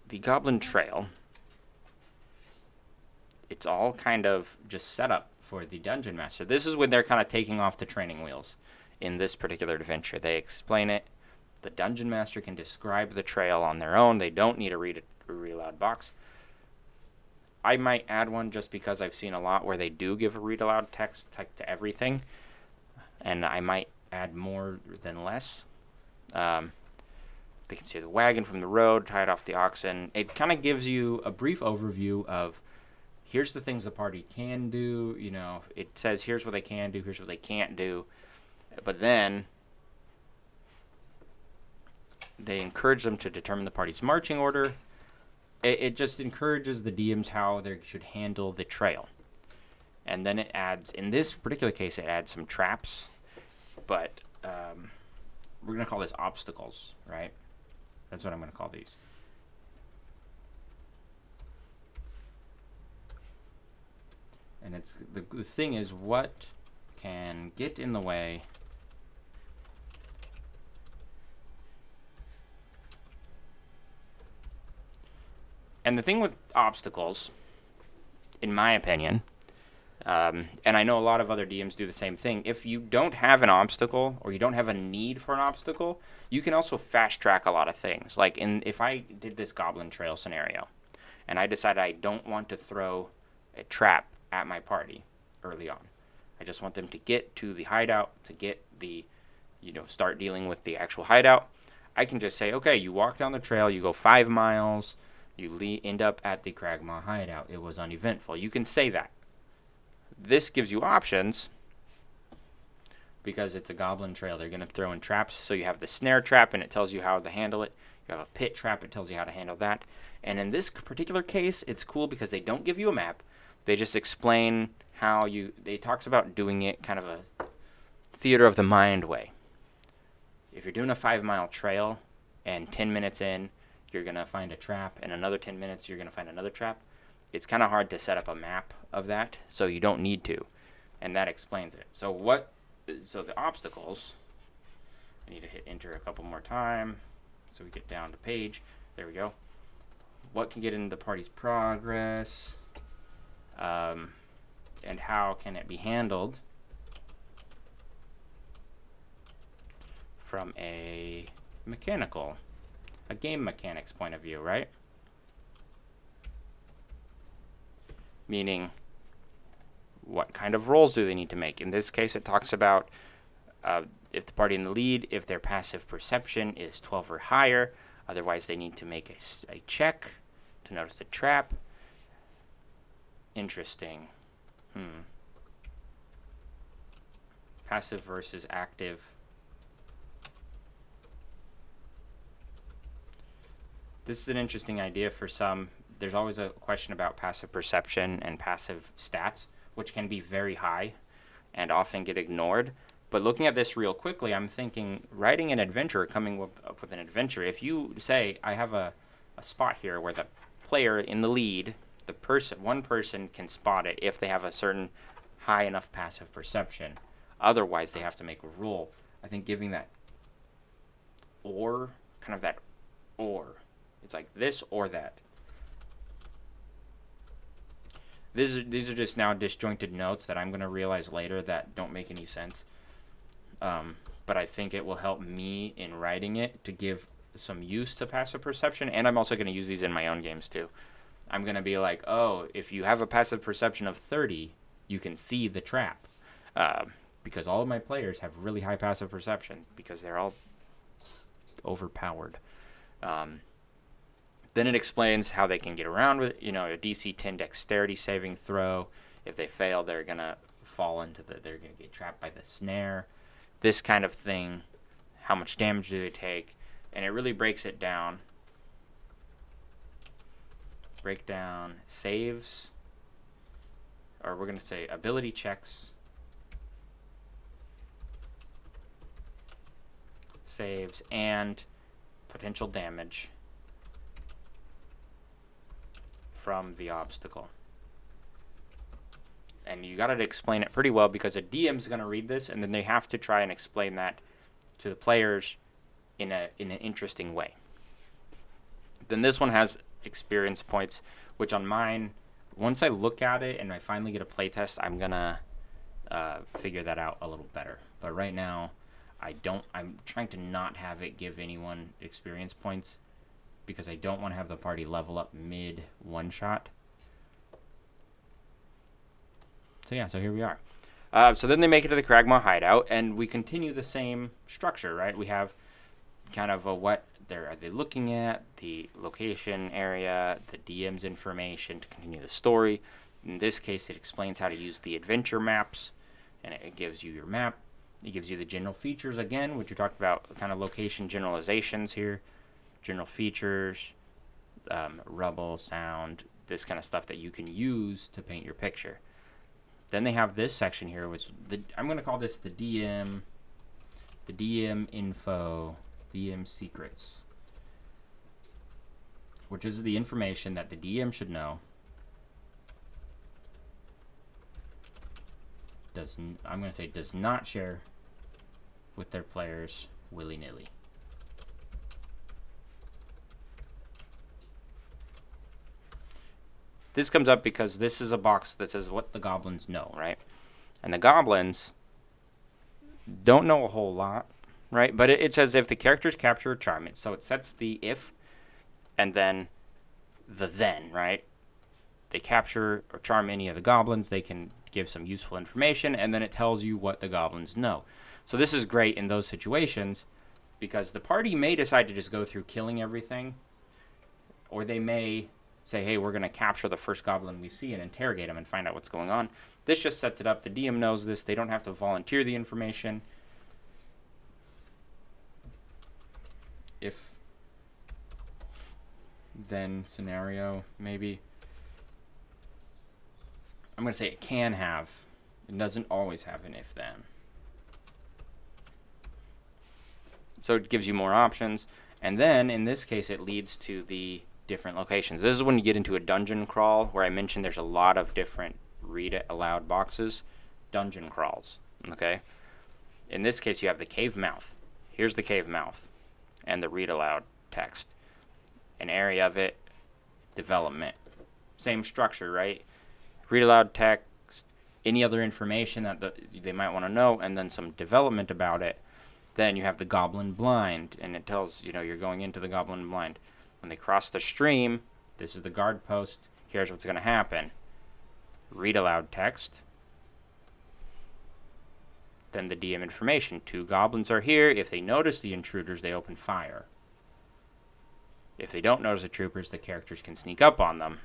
the Goblin Trail, it's all kind of just set up for the Dungeon Master. This is when they're kind of taking off the training wheels in this particular adventure. They explain it. The Dungeon Master can describe the trail on their own. They don't need to read a read aloud box. I might add one just because I've seen a lot where they do give a read aloud text to everything, and I might add more than less. They can see the wagon from the road, tied off the oxen. It kind of gives you a brief overview of here's the things the party can do. You know, it says here's what they can do, here's what they can't do. But then they encourage them to determine the party's marching order. It just encourages the DMs how they should handle the trail. And then it adds, in this particular case, it adds some traps. But we're going to call this obstacles, right? That's what I'm going to call these. And it's the thing is, what can get in the way And the thing with obstacles, in my opinion, and I know a lot of other DMs do the same thing, if you don't have an obstacle or you don't have a need for an obstacle, you can also fast track a lot of things. Like if I did this Goblin Trail scenario and I decided I don't want to throw a trap at my party early on. I just want them to get to the hideout, to get the, start dealing with the actual hideout. I can just say, okay, you walk down the trail, you go 5 miles, you end up at the Cragmaw hideout. It was uneventful. You can say that. This gives you options because it's a Goblin Trail. They're going to throw in traps. So you have the snare trap, and it tells you how to handle it. You have a pit trap. It tells you how to handle that. And in this particular case, it's cool because they don't give you a map. They just explain how they talks about doing it kind of a theater of the mind way. If you're doing a 5-mile trail and 10 minutes in, you're going to find a trap. In another 10 minutes, you're going to find another trap. It's kind of hard to set up a map of that, so you don't need to. And that explains it. So the obstacles, I need to hit enter a couple more times so we get down to page. There we go. What can get in the party's progress, and how can it be handled from a game mechanics point of view, right? Meaning, what kind of rolls do they need to make? In this case, it talks about if the party in the lead, if their passive perception is 12 or higher. Otherwise, they need to make a check to notice the trap. Interesting. Passive versus active. This is an interesting idea for some. There's always a question about passive perception and passive stats, which can be very high and often get ignored. But looking at this real quickly, I'm thinking writing an adventure, coming up with an adventure. If you say, I have a spot here where the player in the lead, one person can spot it if they have a certain high enough passive perception. Otherwise, they have to make a roll. I think giving that or, kind of that or. It's like this or that. These are just now disjointed notes that I'm going to realize later that don't make any sense. But I think it will help me in writing it to give some use to passive perception. And I'm also going to use these in my own games too. I'm going to be like, oh, if you have a passive perception of 30, you can see the trap. Because all of my players have really high passive perception because they're all overpowered. Then it explains how they can get around with, a DC 10 dexterity saving throw. If they fail, they're going to they're going to get trapped by the snare. This kind of thing. How much damage do they take? And it really breaks it down. Breakdown saves, or we're going to say ability checks, saves, and potential damage from the obstacle. And you got to explain it pretty well because a DM is going to read this and then they have to try and explain that to the players in an interesting way. Then this one has experience points, which on mine, once I look at it and I finally get a playtest, I'm going to figure that out a little better. But right now, I'm trying to not have it give anyone experience points because I don't want to have the party level up mid one shot. So here we are. So then they make it to the Cragmaw hideout, and we continue the same structure, right? We have kind of what are they looking at, the location area, the DM's information to continue the story. In this case, it explains how to use the adventure maps, and it gives you your map. It gives you the general features again, which we talked about, kind of location generalizations here. General features, rubble, sound, this kind of stuff that you can use to paint your picture. Then they have this section here, which I'm going to call this the DM info, DM secrets, which is the information that the DM should know. I'm going to say does not share with their players willy-nilly. This comes up because this is a box that says what the goblins know, right? And the goblins don't know a whole lot, right? But it says if the characters capture or charm it. So it sets the if and then the then, right? They capture or charm any of the goblins. They can give some useful information, and then it tells you what the goblins know. So this is great in those situations because the party may decide to just go through killing everything, or they may say, hey, we're going to capture the first goblin we see and interrogate him and find out what's going on. This just sets it up. The DM knows this. They don't have to volunteer the information. If then scenario, maybe. I'm going to say it can have. It doesn't always have an if then. So it gives you more options. And then, in this case, it leads to the different locations. This is when you get into a dungeon crawl, where I mentioned there's a lot of different read it aloud boxes. Dungeon crawls, okay? In this case, you have the cave mouth. Here's the cave mouth and the read aloud text. An area of it, development. Same structure, right? Read aloud text, any other information that they might want to know, and then some development about it. Then you have the Goblin Blind, and it tells, you're going into the Goblin Blind. When they cross the stream, this is the guard post. Here's what's going to happen. Read aloud text. Then the DM information. 2 goblins are here. If they notice the intruders, they open fire. If they don't notice the troopers, the characters can sneak up on them.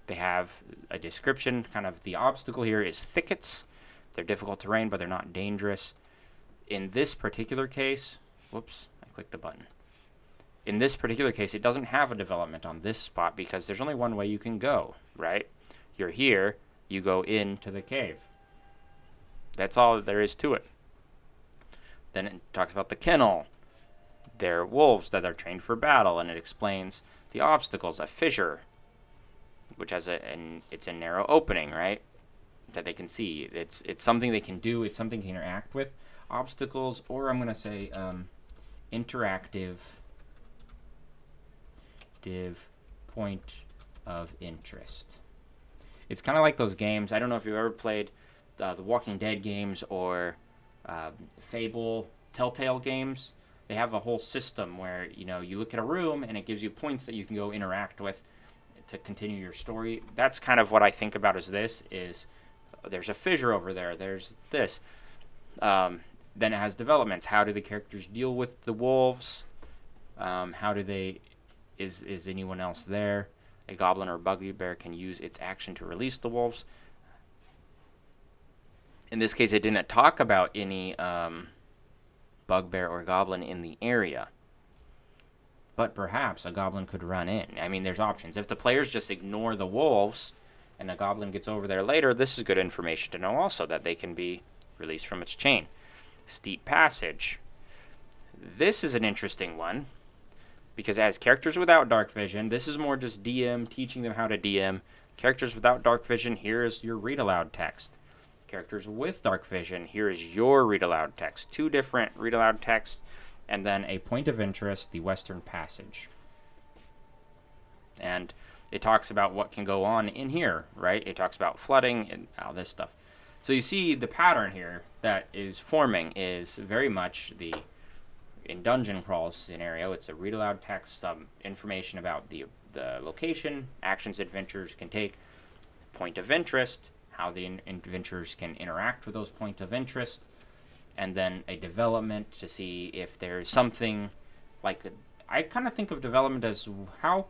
They have a description. Kind of the obstacle here is thickets. They're difficult terrain, but they're not dangerous. In this particular case, whoops, I clicked a button. In this particular case, it doesn't have a development on this spot because there's only one way you can go, right? You're here, you go into the cave. That's all there is to it. Then it talks about the kennel. They're wolves that are trained for battle, and it explains the obstacles, a fissure, which has it's a narrow opening, right? That they can see. It's something they can do. It's something to interact with. Obstacles, or I'm going to say interactive point of interest. It's kind of like those games. I don't know if you've ever played the Walking Dead games or Fable, Telltale games. They have a whole system where, you look at a room and it gives you points that you can go interact with to continue your story. That's kind of what I think about as this is there's a fissure over there. There's this. Then it has developments. How do the characters deal with the wolves? How do they... Is anyone else there? A goblin or bugbear can use its action to release the wolves. In this case, it didn't talk about any bugbear or goblin in the area. But perhaps a goblin could run in. I mean, there's options. If the players just ignore the wolves and a goblin gets over there later, this is good information to know also, that they can be released from its chain. Steep passage. This is an interesting one, because as characters without dark vision, this is more just DM, teaching them how to DM. Characters without dark vision, here is your read aloud text. Characters with dark vision, here is your read aloud text. 2 different read aloud texts, and then a point of interest, the Western Passage. And it talks about what can go on in here, right? It talks about flooding and all this stuff. So you see the pattern here that is forming is very much in dungeon crawl scenario. It's a read aloud text, some information about the location, actions adventurers can take, point of interest, how the adventurers can interact with those points of interest, and then a development to see if there's something like I kind of think of development as how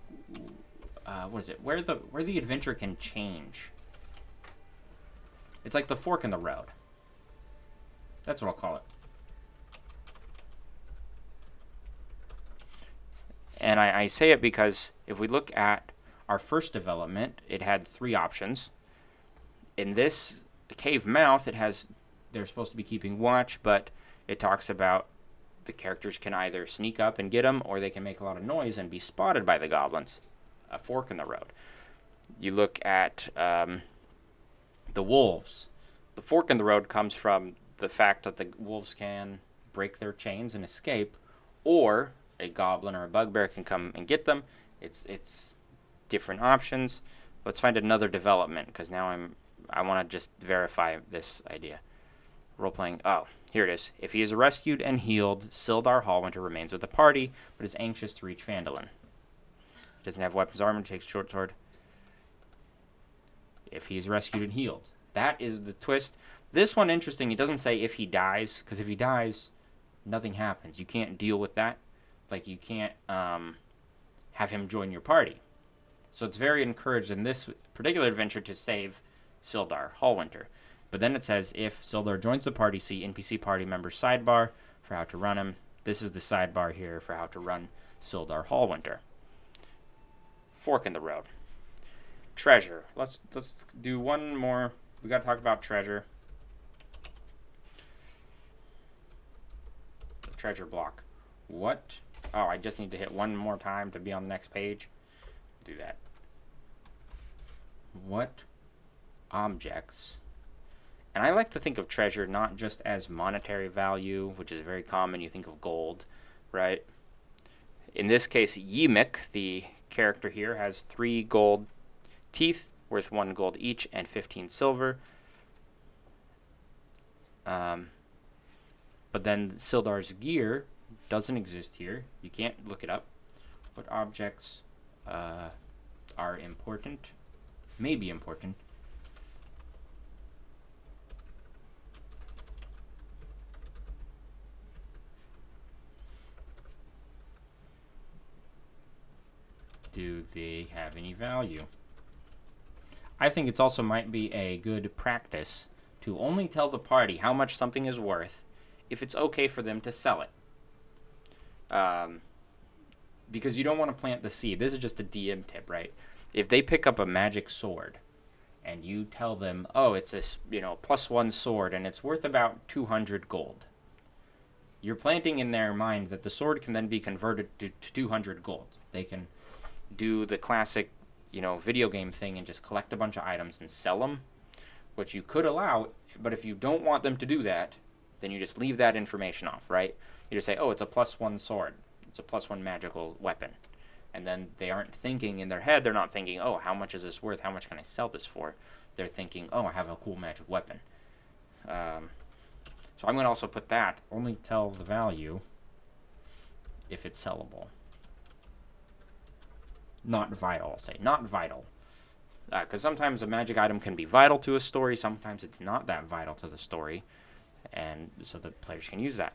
where the adventure can change. It's like the fork in the road. That's what I'll call it. And I say it because if we look at our first development, it had 3 options. In this cave mouth, they're supposed to be keeping watch, but it talks about the characters can either sneak up and get them, or they can make a lot of noise and be spotted by the goblins. A fork in the road. You look at the wolves. The fork in the road comes from the fact that the wolves can break their chains and escape, or a goblin or a bugbear can come and get them. It's different options. Let's find another development, because now I want to just verify this idea. Role-playing. Oh, here it is. If he is rescued and healed, Sildar Hallwinter remains with the party, but is anxious to reach Phandalin. He doesn't have weapons armor, takes short sword. If he is rescued and healed. That is the twist. This one, interesting. It doesn't say if he dies, because if he dies, nothing happens. You can't deal with that. Like, you can't have him join your party. So it's very encouraged in this particular adventure to save Sildar Hallwinter. But then it says, if Sildar joins the party, see NPC party members sidebar for how to run him. This is the sidebar here for how to run Sildar Hallwinter. Fork in the road. Treasure. Let's do one more. We got to talk about treasure. The treasure block. What? Oh, I just need to hit one more time to be on the next page. Do that. What objects? And I like to think of treasure not just as monetary value, which is very common. You think of gold, right? In this case, Ymik, the character here, has 3 gold teeth, worth 1 gold each, and 15 silver. But then Sildar's gear doesn't exist here. You can't look it up. What objects are important? May be important. Do they have any value? I think it's also might be a good practice to only tell the party how much something is worth if it's okay for them to sell it. Because you don't want to plant the seed. This is just a DM tip, right? If they pick up a magic sword and you tell them, oh, it's this, +1 sword and it's worth about 200 gold. You're planting in their mind that the sword can then be converted to 200 gold. They can do the classic, video game thing and just collect a bunch of items and sell them, which you could allow, but if you don't want them to do that, then you just leave that information off, right? You just say, oh, it's a +1 sword. It's a +1 magical weapon. And then they aren't thinking in their head, they're not thinking, oh, how much is this worth? How much can I sell this for? They're thinking, oh, I have a cool magic weapon. So I'm going to also put that, only tell the value if it's sellable. Not vital, I'll say. Not vital. Because sometimes a magic item can be vital to a story. Sometimes it's not that vital to the story. And so the players can use that.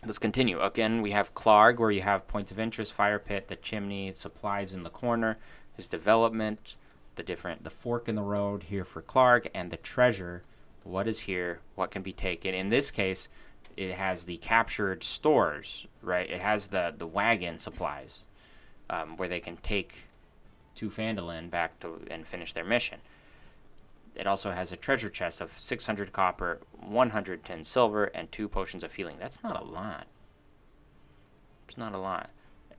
Let's continue. Again, we have Klarg, where you have points of interest, fire pit, the chimney, supplies in the corner, his development, the fork in the road here for Klarg, and the treasure. What is here? What can be taken? In this case, it has the captured stores, right? It has the wagon supplies, where they can take to Phandalin back to and finish their mission. It also has a treasure chest of 600 copper, 110 silver, and 2 potions of healing. That's not a lot. It's not a lot.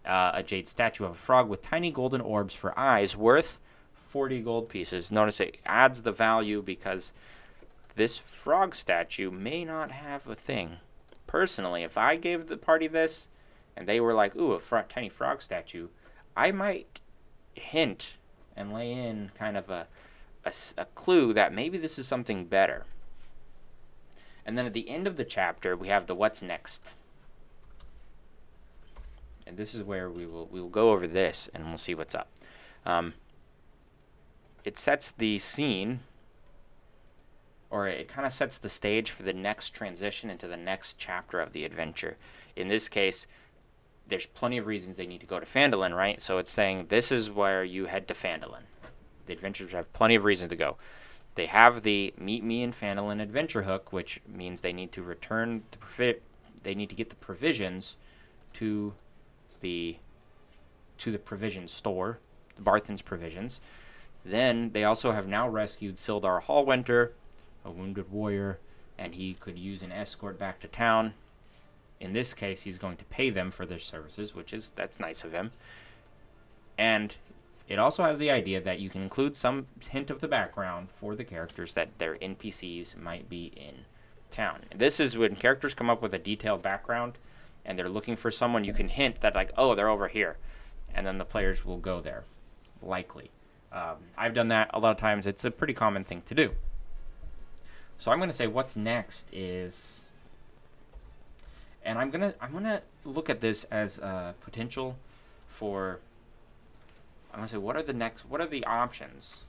A jade statue of a frog with tiny golden orbs for eyes, worth 40 gold pieces. Notice it adds the value because this frog statue may not have a thing. Personally, if I gave the party this, and they were like, ooh, a tiny frog statue, I might hint and lay in kind of a clue that maybe this is something better. And then at the end of the chapter, we have the what's next. And this is where we will go over this, and we'll see what's up. It sets the scene, or it kind of sets the stage for the next transition into the next chapter of the adventure. In this case, there's plenty of reasons they need to go to Phandalin, right? So it's saying this is where you head to Phandalin. The adventurers have plenty of reasons to go. They have the Meet Me in Phandalin adventure hook, which means they need to return they need to get the provisions to the provision store, the Barthen's provisions. Then they also have now rescued Sildar Hallwinter, a wounded warrior, and he could use an escort back to town. In this case, he's going to pay them for their services, that's nice of him. And it also has the idea that you can include some hint of the background for the characters that their NPCs might be in town. And this is when characters come up with a detailed background and they're looking for someone, you can hint that like, oh, they're over here. And then the players will go there, likely. I've done that a lot of times. It's a pretty common thing to do. So I'm going to say what's next is... And I'm gonna look at this as a potential for... I'm going to say, what are the options?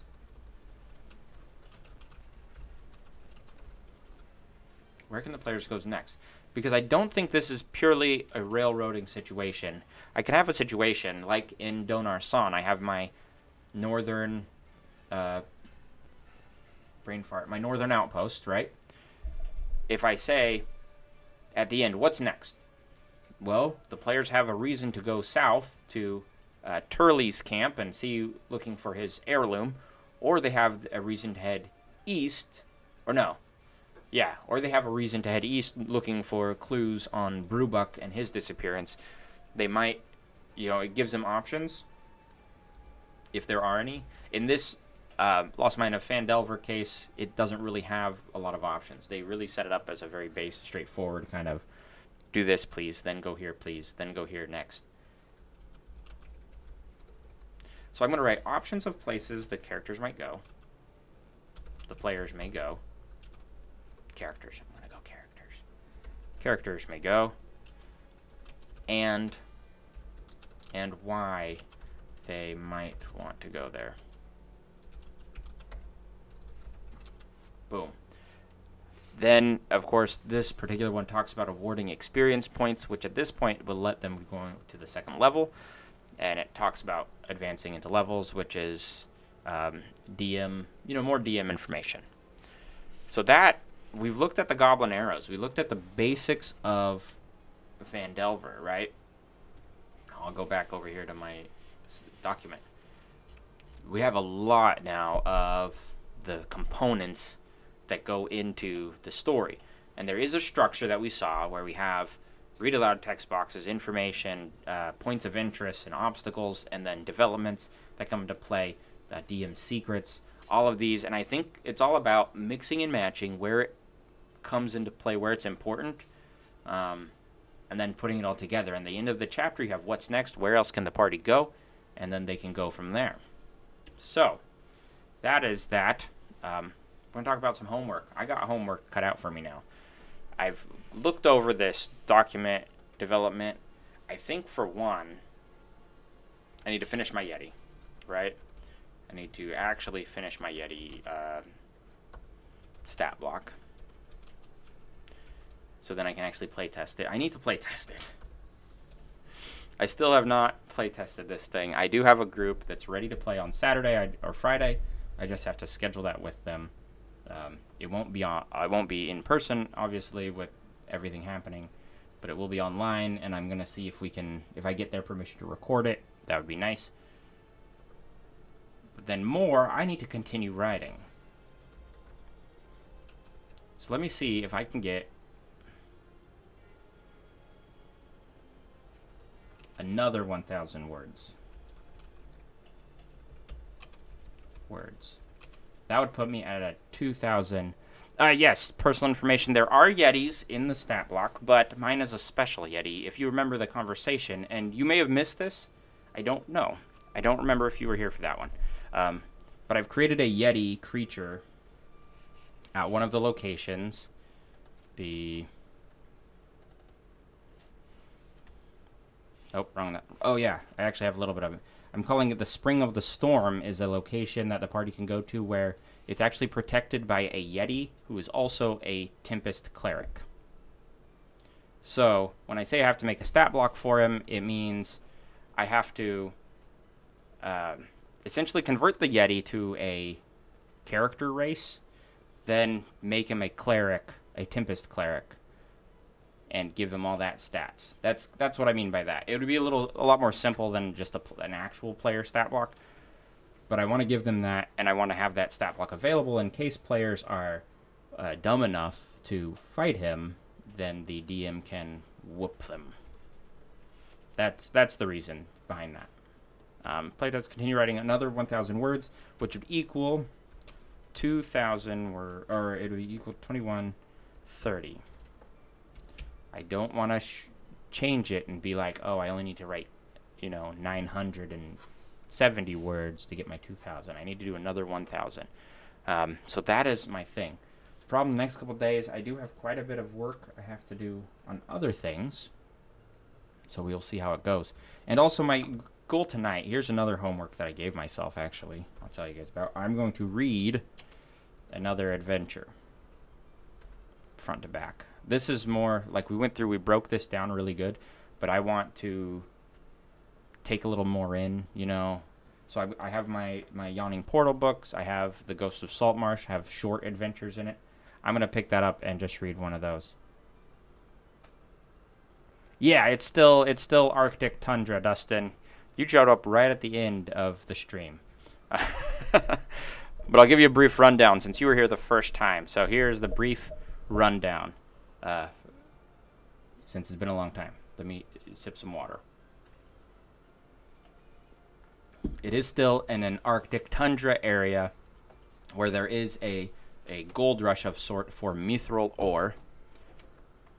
Where can the players go next? Because I don't think this is purely a railroading situation. I can have a situation, like in Donar San, I have my northern... my northern outpost, right? If I say, at the end, what's next? Well, the players have a reason to go south to... Turley's camp and looking for his heirloom, or they have a reason to head east, or no, Yeah, or they have a reason to head east looking for clues on Brewbuck and his disappearance. They might, it gives them options, if there are any. In this Lost Mine of Phandelver case, it doesn't really have a lot of options. They really set it up as a very base, straightforward kind of, do this, please, then go here, please, then go here next. So I'm going to write options of places the characters might go. The players may go. Characters. I'm going to go characters. Characters may go. And why they might want to go there. Boom. Then, of course, this particular one talks about awarding experience points, which at this point will let them go to the second level. And it talks about advancing into levels, which is DM, more DM information. So that, we've looked at the Goblin Arrows. We looked at the basics of Phandelver, right? I'll go back over here to my document. We have a lot now of the components that go into the story. And there is a structure that we saw where we have read aloud text boxes, information, points of interest, and obstacles, and then developments that come into play, DM secrets, all of these. And I think it's all about mixing and matching where it comes into play, where it's important, and then putting it all together. And the end of the chapter, you have what's next, where else can the party go, and then they can go from there. So, that is that. We're going to talk about some homework. I got homework cut out for me now. I've looked over this document development. I think, for one, I need to finish my Yeti, right? I need to actually finish my Yeti stat block. So then I can actually play test it. I need to play test it. I still have not play tested this thing. I do have a group that's ready to play on Saturday or Friday. I just have to schedule that with them. It won't be on. I won't be in person, obviously, with everything happening, but it will be online. And I'm gonna see if I get their permission to record it. That would be nice. But then I need to continue writing. So let me see if I can get another 1,000 words. That would put me at a 2,000. Yes, personal information. There are Yetis in the stat block, but mine is a special Yeti. If you remember the conversation, and you may have missed this, I don't know. I don't remember if you were here for that one. But I've created a Yeti creature at one of the locations. Wrong. Oh, yeah. I actually have a little bit of it. I'm calling it the Spring of the Storm, is a location that the party can go to where it's actually protected by a Yeti who is also a Tempest Cleric. So, when I say I have to make a stat block for him, it means I have to essentially convert the Yeti to a character race, then make him a cleric, a Tempest Cleric, and give them all that stats. That's what I mean by that. It would be a lot more simple than just an actual player stat block. But I want to give them that, and I want to have that stat block available in case players are dumb enough to fight him. Then the DM can whoop them. That's the reason behind that. Playtest continue writing another 1,000 words, which would equal 2,000 words, or it would equal 2130. I don't want to change it and be like, oh, I only need to write, 970 words to get my 2,000. I need to do another 1,000. So that is my thing. The problem the next couple of days, I do have quite a bit of work I have to do on other things. So we'll see how it goes. And also my goal tonight, here's another homework that I gave myself, actually. I'll tell you guys about. I'm going to read another adventure front to back. This is more like we broke this down really good, but I want to take a little more in, So I have my Yawning Portal books. I have the Ghost of Saltmarsh, have short adventures in it. I'm going to pick that up and just read one of those. Yeah, it's still Arctic Tundra, Dustin. You showed up right at the end of the stream. But I'll give you a brief rundown since you were here the first time. So here's the brief rundown. Since it's been a long time. Let me sip some water. It is still in an Arctic tundra area where there is a gold rush of sort for mithril ore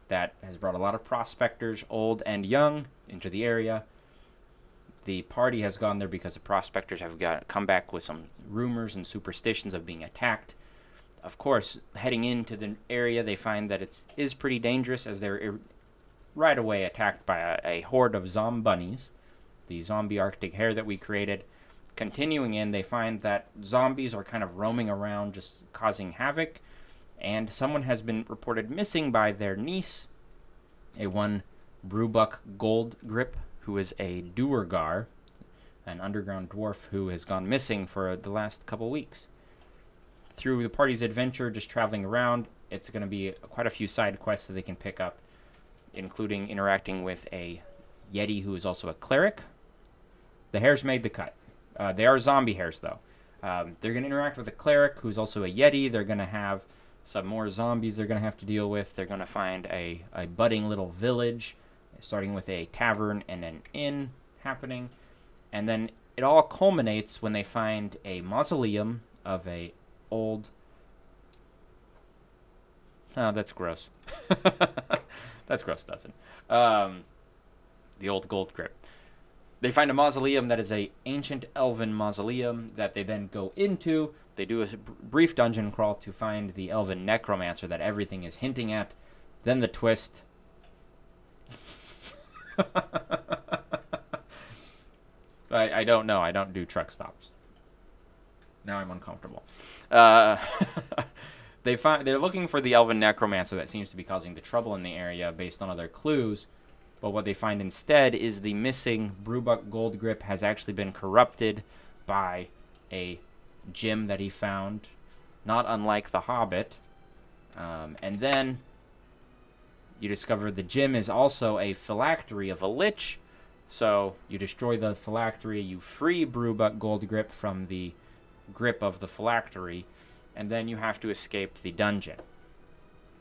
that has brought a lot of prospectors, old and young, into the area. The party has gone there because the prospectors have come back with some rumors and superstitions of being attacked. Of course, heading into the area, they find that it is pretty dangerous as they're right away attacked by a horde of zombunnies, the zombie Arctic hare that we created. Continuing in, they find that zombies are kind of roaming around, just causing havoc, and someone has been reported missing by their niece, a one Brewbuck Goldgrip, who is a Duergar, an underground dwarf who has gone missing for the last couple weeks. Through the party's adventure, just traveling around, it's going to be quite a few side quests that they can pick up, including interacting with a Yeti who is also a cleric. The hares made the cut. They are zombie hares, though. They're going to interact with a cleric who's also a Yeti. They're going to have some more zombies they're going to have to deal with. They're going to find a budding little village, starting with a tavern and an inn happening. And then it all culminates when they find a mausoleum of a old... Oh, that's gross. That's gross, Dustin. The old gold grip. They find a mausoleum that is a ancient elven mausoleum that they then go into. They do a brief dungeon crawl to find the elven necromancer that everything is hinting at. Then the twist. I don't know. I don't do truck stops. Now I'm uncomfortable. They're looking for the elven necromancer that seems to be causing the trouble in the area based on other clues. But what they find instead is the missing Brewbuck Goldgrip has actually been corrupted by a gem that he found, not unlike the Hobbit. And then you discover the gem is also a phylactery of a lich. So you destroy the phylactery, you free Brewbuck Goldgrip from the grip of the phylactery, and then you have to escape the dungeon.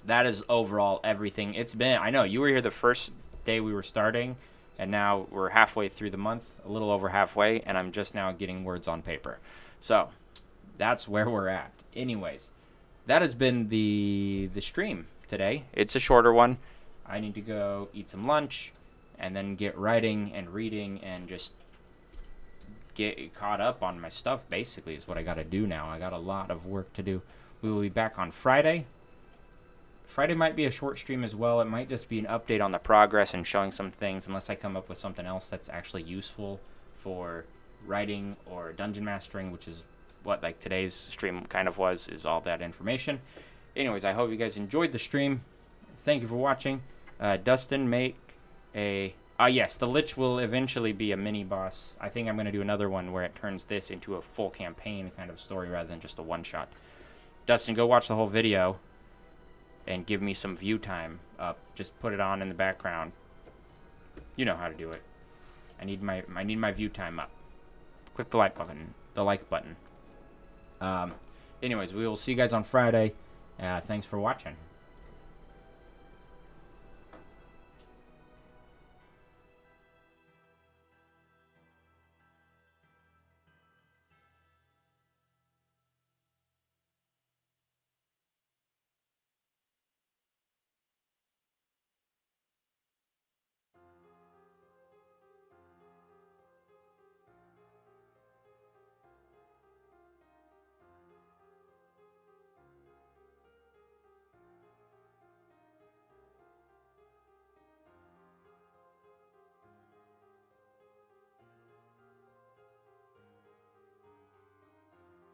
That is overall everything. It's been, I know, you were here the first day we were starting, and now we're halfway through the month, a little over halfway, and I'm just now getting words on paper. So that's where we're at. Anyways, that has been the stream today. It's a shorter one. I need to go eat some lunch and then get writing and reading and just get caught up on my stuff, basically, is what I got to do now. I got a lot of work to do. We will be back on Friday. Friday might be a short stream as well. It might just be an update on the progress and showing some things, unless I come up with something else that's actually useful for writing or dungeon mastering, which is what like today's stream kind of was, is all that information. Anyways, I hope you guys enjoyed the stream. Thank you for watching. Dustin, make a... yes, the Lich will eventually be a mini-boss. I think I'm going to do another one where it turns this into a full campaign kind of story rather than just a one-shot. Dustin, go watch the whole video and give me some view time up. Just put it on in the background. You know how to do it. I need my view time up. Click the like button. Anyways, we will see you guys on Friday. Thanks for watching.